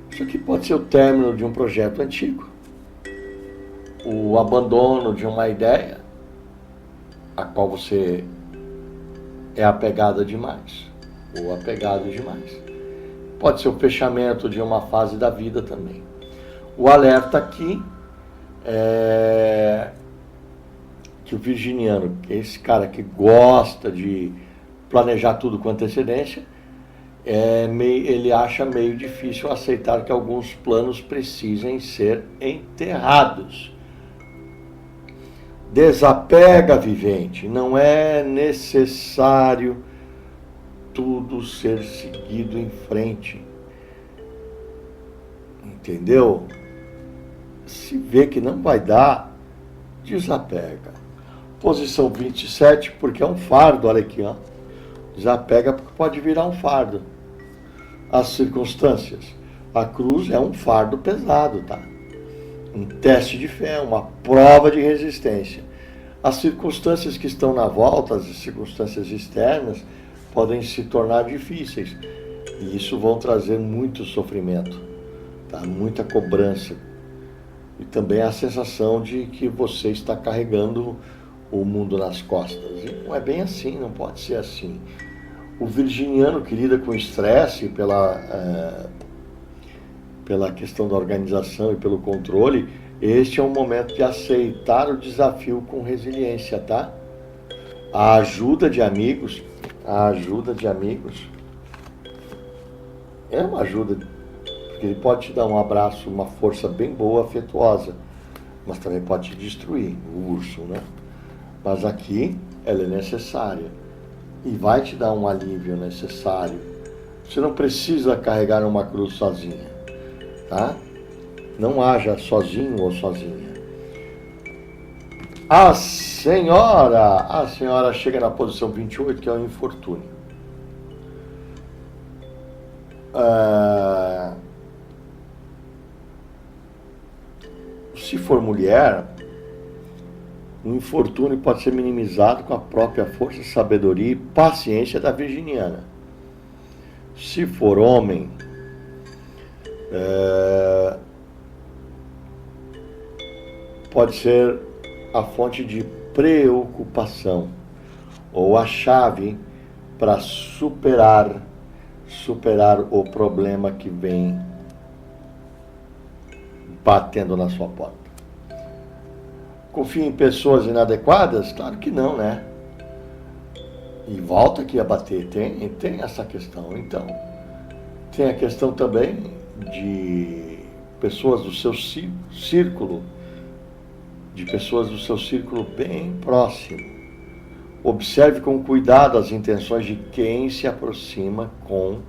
Isso aqui pode ser o término de um projeto antigo, o abandono de uma ideia a qual você é apegada demais, ou apegado demais. Pode ser o fechamento de uma fase da vida também. O alerta aqui é que o virginiano, esse cara que gosta de planejar tudo com antecedência, ele acha meio difícil aceitar que alguns planos precisem ser enterrados. Desapega, vivente, não é necessário tudo ser seguido em frente. Entendeu? Se vê que não vai dar, desapega. Posição 27, porque é um fardo, olha aqui, ó. Desapega porque pode virar um fardo. As circunstâncias. A cruz é um fardo pesado, tá? Um teste de fé, uma prova de resistência. As circunstâncias que estão na volta, as circunstâncias externas, podem se tornar difíceis. E isso vão trazer muito sofrimento, tá? Muita cobrança. E também a sensação de que você está carregando o mundo nas costas. E não é bem assim, não pode ser assim. O virginiano que lida com estresse pela questão da organização e pelo controle, este é um momento de aceitar o desafio com resiliência, tá? A ajuda de amigos é uma ajuda, porque ele pode te dar um abraço, uma força bem boa, afetuosa, mas também pode te destruir, o urso, né? Mas aqui ela é necessária e vai te dar um alívio necessário. Você não precisa carregar uma cruz sozinha, tá? Não haja sozinho ou sozinha. A senhora chega na posição 28, que é o infortúnio. Se for mulher, o infortúnio pode ser minimizado com a própria força, sabedoria e paciência da virginiana. Se for homem, pode ser a fonte de preocupação ou a chave para superar o problema que vem batendo na sua porta. Confia em pessoas inadequadas? Claro que não, né? E volta aqui a bater, tem essa questão. Então, tem a questão também de pessoas do seu círculo, de pessoas do seu círculo bem próximo. Observe com cuidado as intenções de quem se aproxima com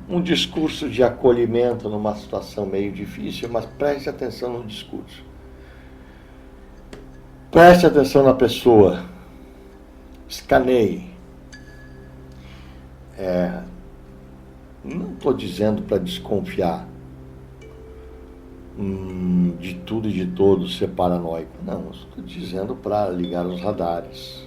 um discurso de acolhimento numa situação meio difícil, mas preste atenção no discurso. Preste atenção na pessoa. Escaneie. Não estou dizendo para desconfiar de tudo e de todos, ser paranoico. Não, estou dizendo para ligar os radares.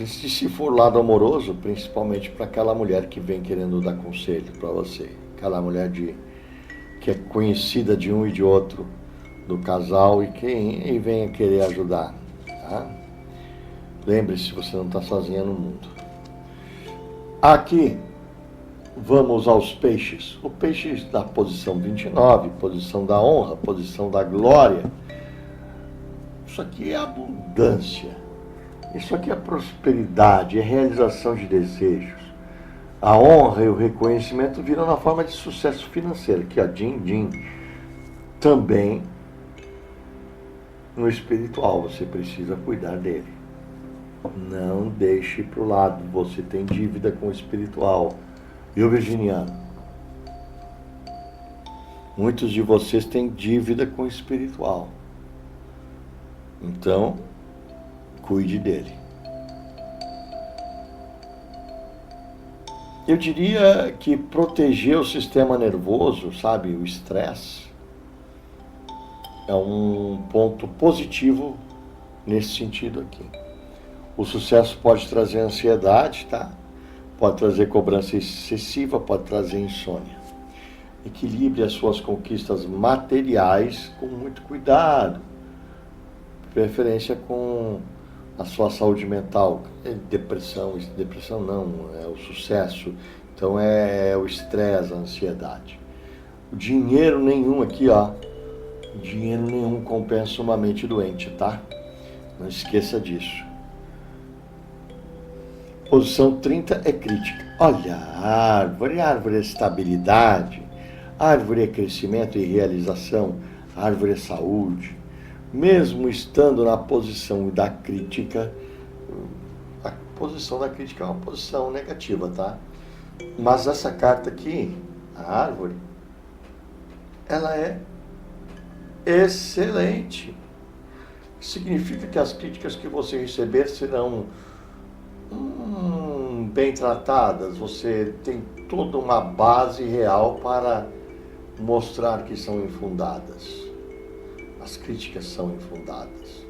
Se for lado amoroso, principalmente para aquela mulher que vem querendo dar conselho para você, aquela mulher que é conhecida de um e de outro do casal e venha querer ajudar, tá? Lembre-se, você não está sozinha no mundo. Aqui, vamos aos peixes. O peixe da posição 29, posição da honra, posição da glória. Isso aqui é abundância. Isso aqui é prosperidade, é realização de desejos. A honra e o reconhecimento viram na forma de sucesso financeiro. Aqui, ó, din-din. Também no espiritual, você precisa cuidar dele. Não deixe para o lado, você tem dívida com o espiritual. Viu, virginiano? Muitos de vocês têm dívida com o espiritual. Então, cuide dele. Eu diria que proteger o sistema nervoso, sabe, o estresse, é um ponto positivo nesse sentido aqui. O sucesso pode trazer ansiedade, tá? Pode trazer cobrança excessiva, pode trazer insônia. Equilibre as suas conquistas materiais com muito cuidado, preferência com a sua saúde mental. Depressão não, é o sucesso. Então é o estresse, a ansiedade. O dinheiro nenhum aqui, ó. Dinheiro nenhum compensa uma mente doente, tá? Não esqueça disso. Posição 30 é crítica. Olha, a árvore é estabilidade, a árvore é crescimento e realização, a árvore é saúde. Mesmo estando na posição da crítica, a posição da crítica é uma posição negativa, tá? Mas essa carta aqui, a árvore, ela é excelente. Significa que as críticas que você receber serão bem tratadas, você tem toda uma base real para mostrar que são infundadas. As críticas são infundadas.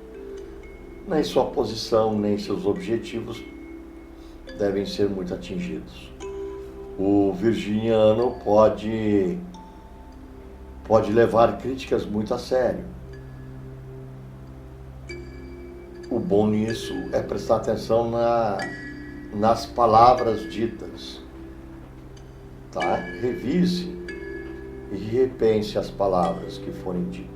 Nem sua posição, nem seus objetivos devem ser muito atingidos. O virginiano pode levar críticas muito a sério. O bom nisso é prestar atenção nas palavras ditas, tá? Revise e repense as palavras que forem ditas.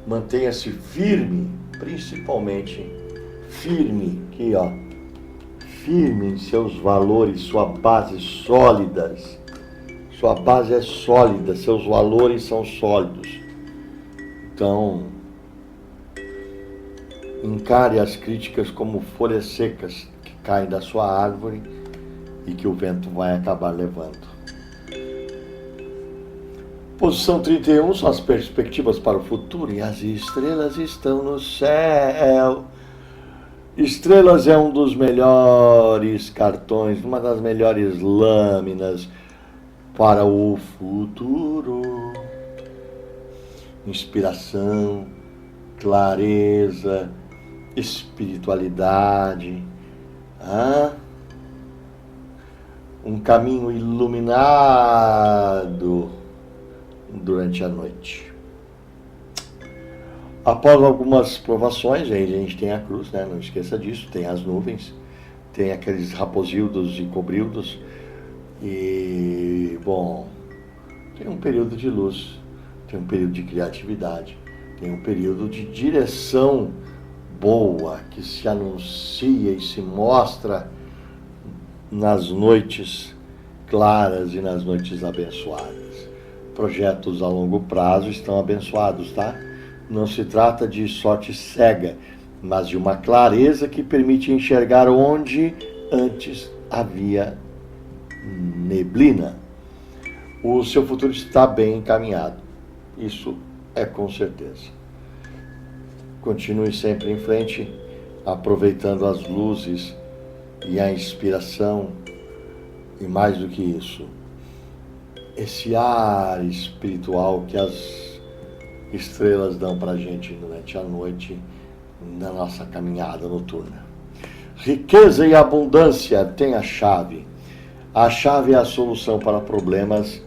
Mantenha-se firme, principalmente firme, aqui ó, firme em seus valores, sua base sólidas. Sua base é sólida, seus valores são sólidos. Então, encare as críticas como folhas secas que caem da sua árvore e que o vento vai acabar levando. Posição 31 são as perspectivas para o futuro e as estrelas estão no céu. Estrelas é um dos melhores cartões, uma das melhores lâminas para o futuro. Inspiração, clareza, espiritualidade, um caminho iluminado durante a noite. Após algumas provações, aí a gente tem a cruz, né? Não esqueça disso, tem as nuvens, tem aqueles raposildos e cobrildos, e, bom, tem um período de luz, tem um período de criatividade, tem um período de direção boa que se anuncia e se mostra nas noites claras e nas noites abençoadas. Projetos a longo prazo estão abençoados, tá? Não se trata de sorte cega, mas de uma clareza que permite enxergar onde antes havia neblina. O seu futuro está bem encaminhado. Isso é com certeza. Continue sempre em frente, aproveitando as luzes e a inspiração, e mais do que isso, esse ar espiritual que as estrelas dão para a gente durante a noite na nossa caminhada noturna. Riqueza e abundância tem a chave. A chave é a solução para problemas,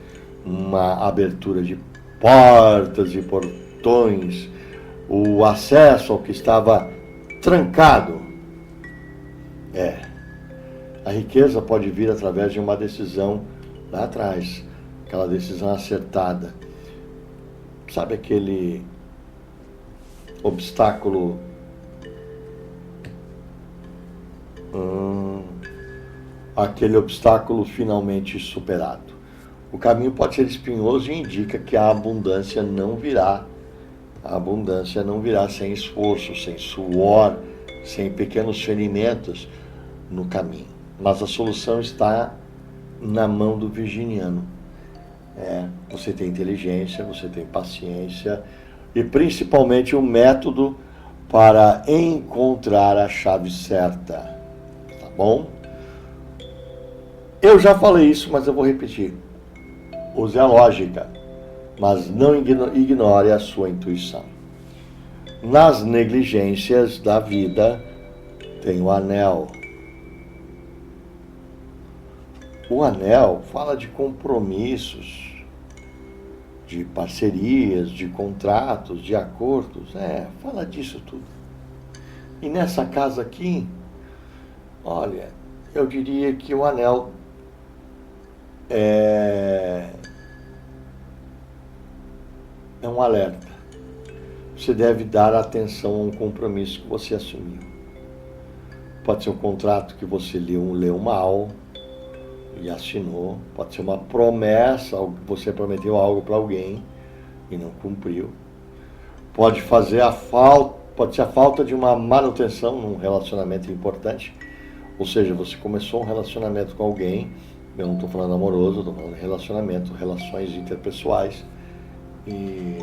uma abertura de portas e portões, o acesso ao que estava trancado. A riqueza pode vir através de uma decisão lá atrás, aquela decisão acertada. Sabe aquele obstáculo finalmente superado? O caminho pode ser espinhoso e indica que a abundância não virá. A abundância não virá sem esforço, sem suor, sem pequenos ferimentos no caminho. Mas a solução está na mão do virginiano. Você tem inteligência, você tem paciência e principalmente um método para encontrar a chave certa, tá bom? Eu já falei isso, mas eu vou repetir. Use a lógica, mas não ignore a sua intuição. Nas negligências da vida tem o anel. O anel fala de compromissos, de parcerias, de contratos, de acordos, fala disso tudo. E nessa casa aqui, olha, eu diria que o anel é um alerta. Você deve dar atenção a um compromisso que você assumiu. Pode ser um contrato que você leu mal e assinou, pode ser uma promessa, você prometeu algo para alguém e não cumpriu. Pode ser a falta de uma manutenção num relacionamento importante, ou seja, você começou um relacionamento com alguém, eu não estou falando amoroso, estou falando de relacionamento, relações interpessoais, e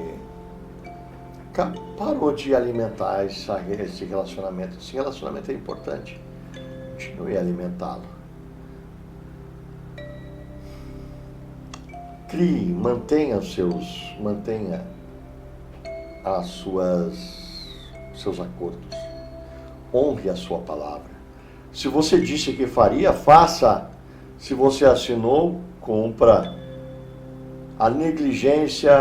parou de alimentar esse relacionamento. Esse relacionamento é importante, continue a alimentá-lo. Crie, mantenha seus acordos. Honre a sua palavra. Se você disse que faria, faça. Se você assinou, cumpra. A negligência,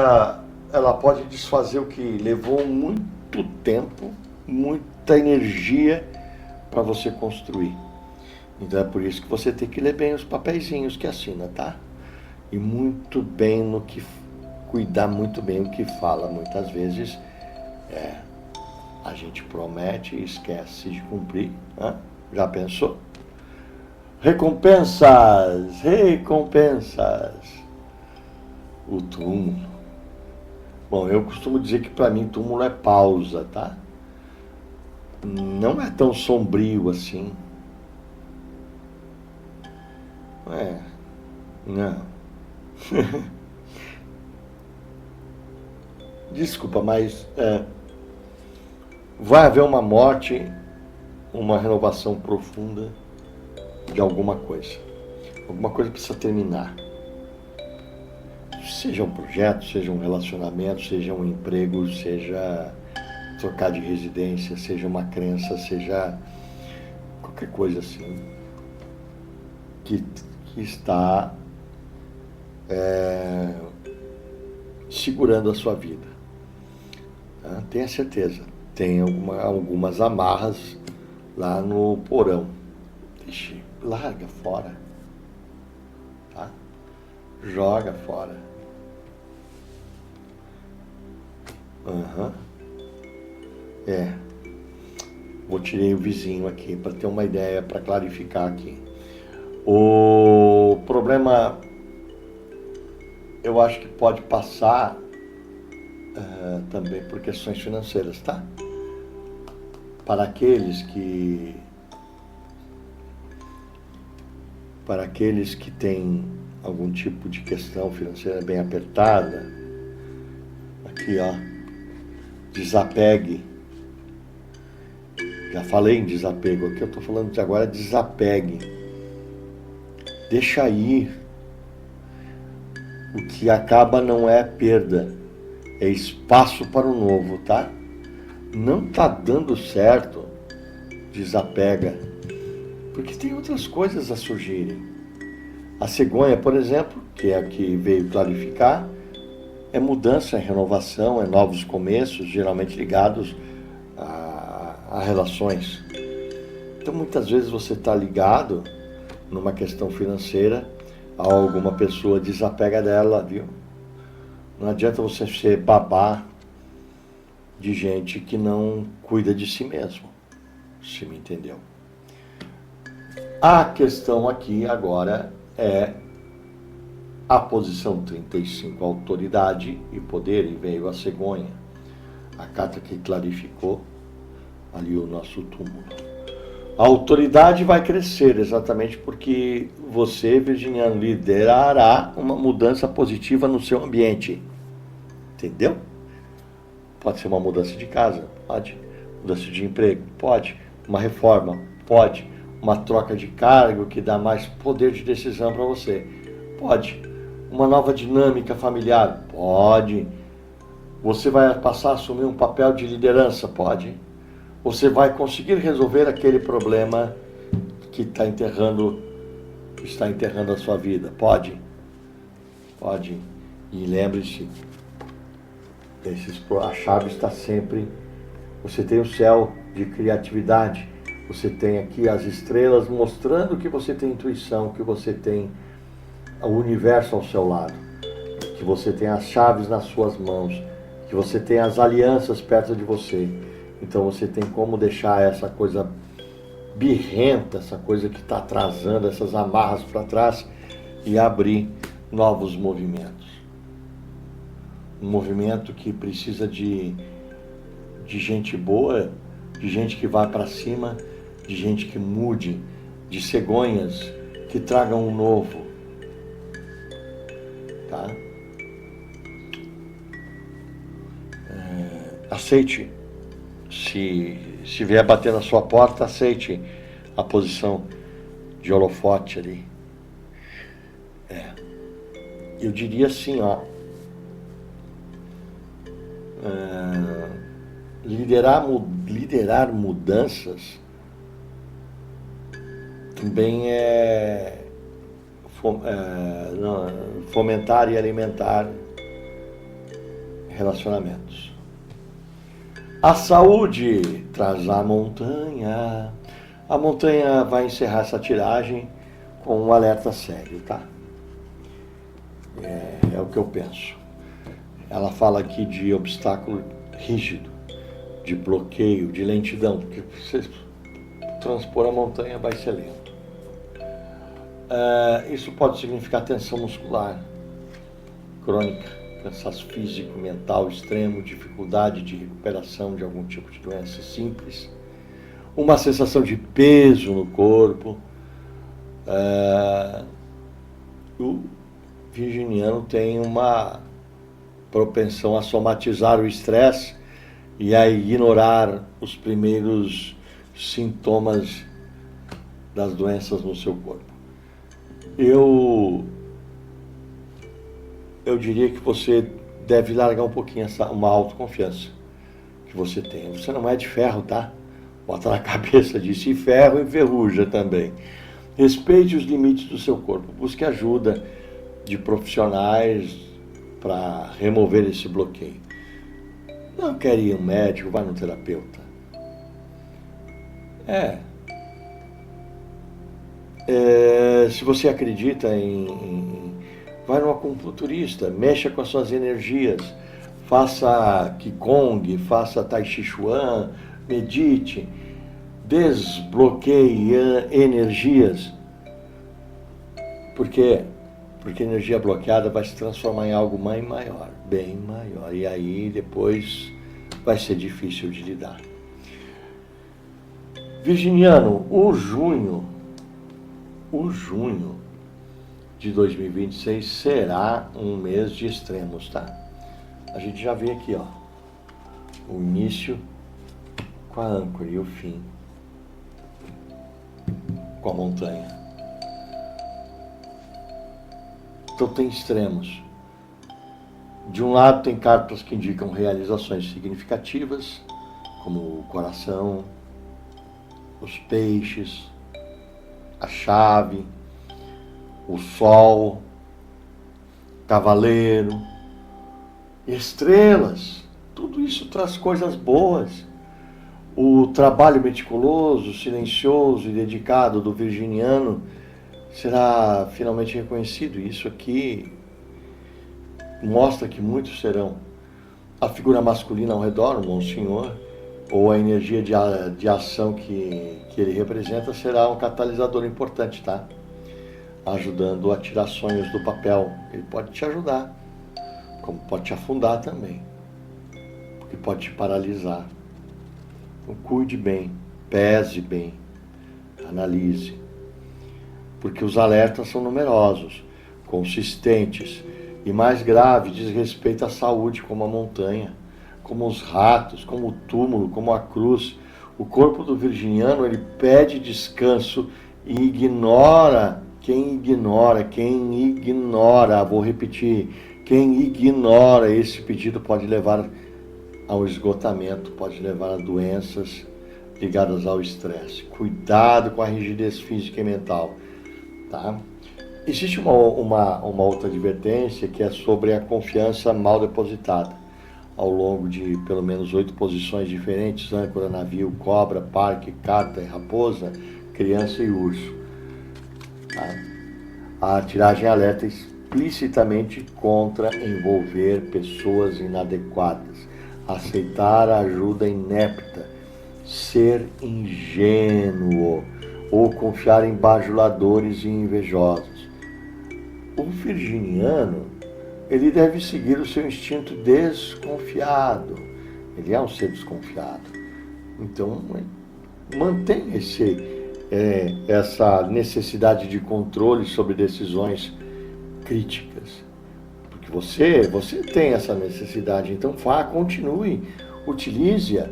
ela pode desfazer o que levou muito tempo, muita energia para você construir. Então é por isso que você tem que ler bem os papeizinhos que assina, tá? E muito bem cuidar muito bem o que fala. Muitas vezes a gente promete e esquece de cumprir, né? Já pensou? Recompensas. O túmulo. Bom, eu costumo dizer que para mim túmulo é pausa, tá? Não é tão sombrio assim. Não. Desculpa, mas vai haver uma morte uma renovação profunda de alguma coisa. Alguma coisa precisa terminar. Seja um projeto, seja um relacionamento, seja um emprego, seja trocar de residência, seja uma crença, seja qualquer coisa assim que está segurando a sua vida. Tá? Tenha certeza, tem algumas amarras lá no porão. Deixe, larga fora. Tá? Joga fora. Vou tirar o vizinho aqui para ter uma ideia, para clarificar aqui. O problema, eu acho que pode passar também por questões financeiras, tá? Para aqueles que têm algum tipo de questão financeira bem apertada, aqui ó, desapegue. Já falei em desapego, aqui eu estou falando de agora, desapegue. Deixa ir. O que acaba não é perda, é espaço para o novo, tá? Não tá dando certo, desapega. Porque tem outras coisas a surgirem. A cegonha, por exemplo, que é a que veio clarificar, é mudança, é renovação, é novos começos, geralmente ligados a relações. Então, muitas vezes você está ligado numa questão financeira a alguma pessoa, desapega dela, viu? Não adianta você ser babá de gente que não cuida de si mesmo, se me entendeu. A questão aqui agora é a posição 35, autoridade e poder, e veio a cegonha, a carta que clarificou ali o nosso túmulo. A autoridade vai crescer exatamente porque você, virginiano, liderará uma mudança positiva no seu ambiente. Entendeu? Pode ser uma mudança de casa, pode. Mudança de emprego, pode. Uma reforma, pode. Uma troca de cargo que dá mais poder de decisão para você, pode. Uma nova dinâmica familiar, pode. Você vai passar a assumir um papel de liderança, pode. Você vai conseguir resolver aquele problema que está enterrando a sua vida. Pode? Pode. E lembre-se, a chave está sempre... Você tem o céu de criatividade. Você tem aqui as estrelas mostrando que você tem intuição, que você tem o universo ao seu lado, que você tem as chaves nas suas mãos, que você tem as alianças perto de você. Então você tem como deixar essa coisa birrenta, essa coisa que está atrasando, essas amarras para trás e abrir novos movimentos. Um movimento que precisa de gente boa, de gente que vá para cima, de gente que mude, de cegonhas que tragam um novo. Tá? Aceite. Se vier bater na sua porta, aceite a posição de holofote ali. Eu diria assim, ó. Liderar mudanças também é fomentar e alimentar relacionamentos. A saúde traz a montanha. A montanha vai encerrar essa tiragem com um alerta sério, tá? É o que eu penso. Ela fala aqui de obstáculo rígido, de bloqueio, de lentidão, porque você transpor a montanha vai ser lento. Isso pode significar tensão muscular crônica, cansaço físico, mental extremo, dificuldade de recuperação de algum tipo de doença simples, uma sensação de peso no corpo. O virginiano tem uma propensão a somatizar o estresse e a ignorar os primeiros sintomas das doenças no seu corpo. Eu diria que você deve largar um pouquinho uma autoconfiança que você tem. Você não é de ferro, tá? Bota na cabeça disso. E ferro enferruja também. Respeite os limites do seu corpo. Busque ajuda de profissionais para remover esse bloqueio. Não quer ir a um médico, vai no terapeuta. Se você acredita vai no acupunturista, mexa com as suas energias, faça Qigong, faça Tai Chi Chuan, medite, desbloqueie energias. Por quê? Porque a energia bloqueada vai se transformar em algo bem maior. E aí depois vai ser difícil de lidar. Virginiano, o junho de 2026 será um mês de extremos, tá? A gente já vê aqui, ó, o início com a âncora e o fim com a montanha. Então tem extremos. De um lado tem cartas que indicam realizações significativas, como o coração, os peixes, a chave, o sol, cavaleiro, estrelas. Tudo isso traz coisas boas. O trabalho meticuloso, silencioso e dedicado do virginiano será finalmente reconhecido. Isso aqui mostra que muitos serão. A figura masculina ao redor, o Monsenhor, ou a energia de ação que ele representa, será um catalisador importante, tá? Ajudando a tirar sonhos do papel. Ele pode te ajudar, como pode te afundar também, porque pode te paralisar. Então cuide bem, pese bem, analise, porque os alertas são numerosos, consistentes e, mais grave, diz respeito à saúde, como a montanha, como os ratos, como o túmulo, como a cruz. O corpo do virginiano, ele pede descanso e quem ignora, vou repetir, quem ignora esse pedido pode levar ao esgotamento, pode levar a doenças ligadas ao estresse. Cuidado com a rigidez física e mental, tá? Existe uma outra advertência que é sobre a confiança mal depositada. Ao longo de pelo menos 8 posições diferentes: âncora, navio, cobra, parque, carta e raposa, criança e urso. Tá? A tiragem alerta explicitamente contra envolver pessoas inadequadas, aceitar a ajuda inepta, ser ingênuo ou confiar em bajuladores e invejosos. O virginiano, ele deve seguir o seu instinto desconfiado. Ele é um ser desconfiado. Então, mantém essa necessidade de controle sobre decisões críticas. Porque você tem essa necessidade. Então, continue, utilize-a.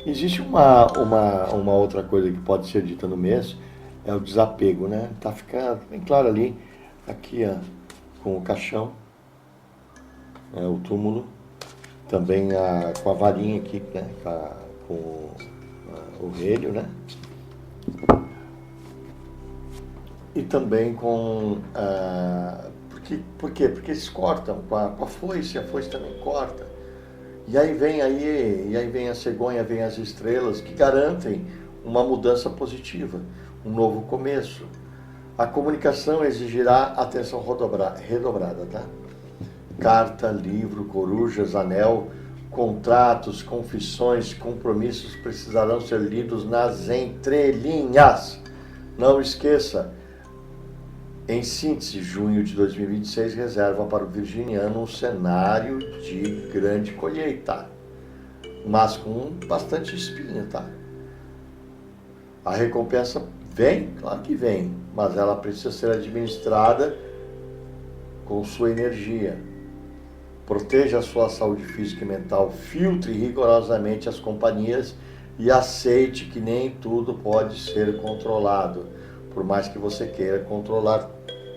Existe uma outra coisa que pode ser dita no mês, é o desapego, né? Tá ficando bem claro ali, aqui, ó, com o caixão. O túmulo, também com a varinha aqui, né, com o relho, né, e também com... por quê? Porque eles cortam com a foice também corta, e aí vem a cegonha, vem as estrelas, que garantem uma mudança positiva, um novo começo. A comunicação exigirá atenção redobrada, tá? Carta, livro, corujas, anel, contratos, confissões, compromissos precisarão ser lidos nas entrelinhas. Não esqueça, em síntese, junho de 2026 reserva para o virginiano um cenário de grande colheita, mas com bastante espinho, tá? A recompensa vem, claro que vem, mas ela precisa ser administrada com sua energia. Proteja a sua saúde física e mental, filtre rigorosamente as companhias e aceite que nem tudo pode ser controlado, por mais que você queira controlar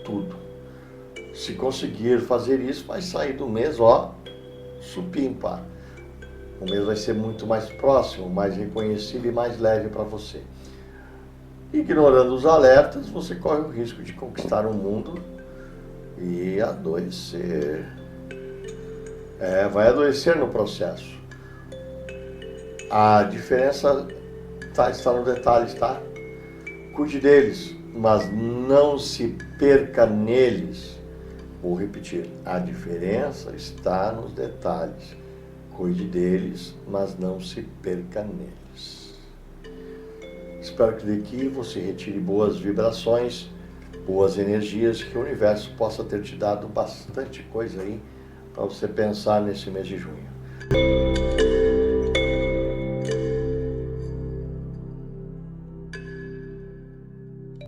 tudo. Se conseguir fazer isso, vai sair do mês, supimpa. O mês vai ser muito mais próximo, mais reconhecido e mais leve para você. Ignorando os alertas, você corre o risco de conquistar um mundo e adoecer. Vai adoecer no processo. A diferença está no detalhes, tá? Cuide deles, mas não se perca neles. Vou repetir, a diferença está nos detalhes. Cuide deles, mas não se perca neles. Espero que daqui você retire boas vibrações, boas energias, que o universo possa ter te dado bastante coisa aí para você pensar nesse mês de junho.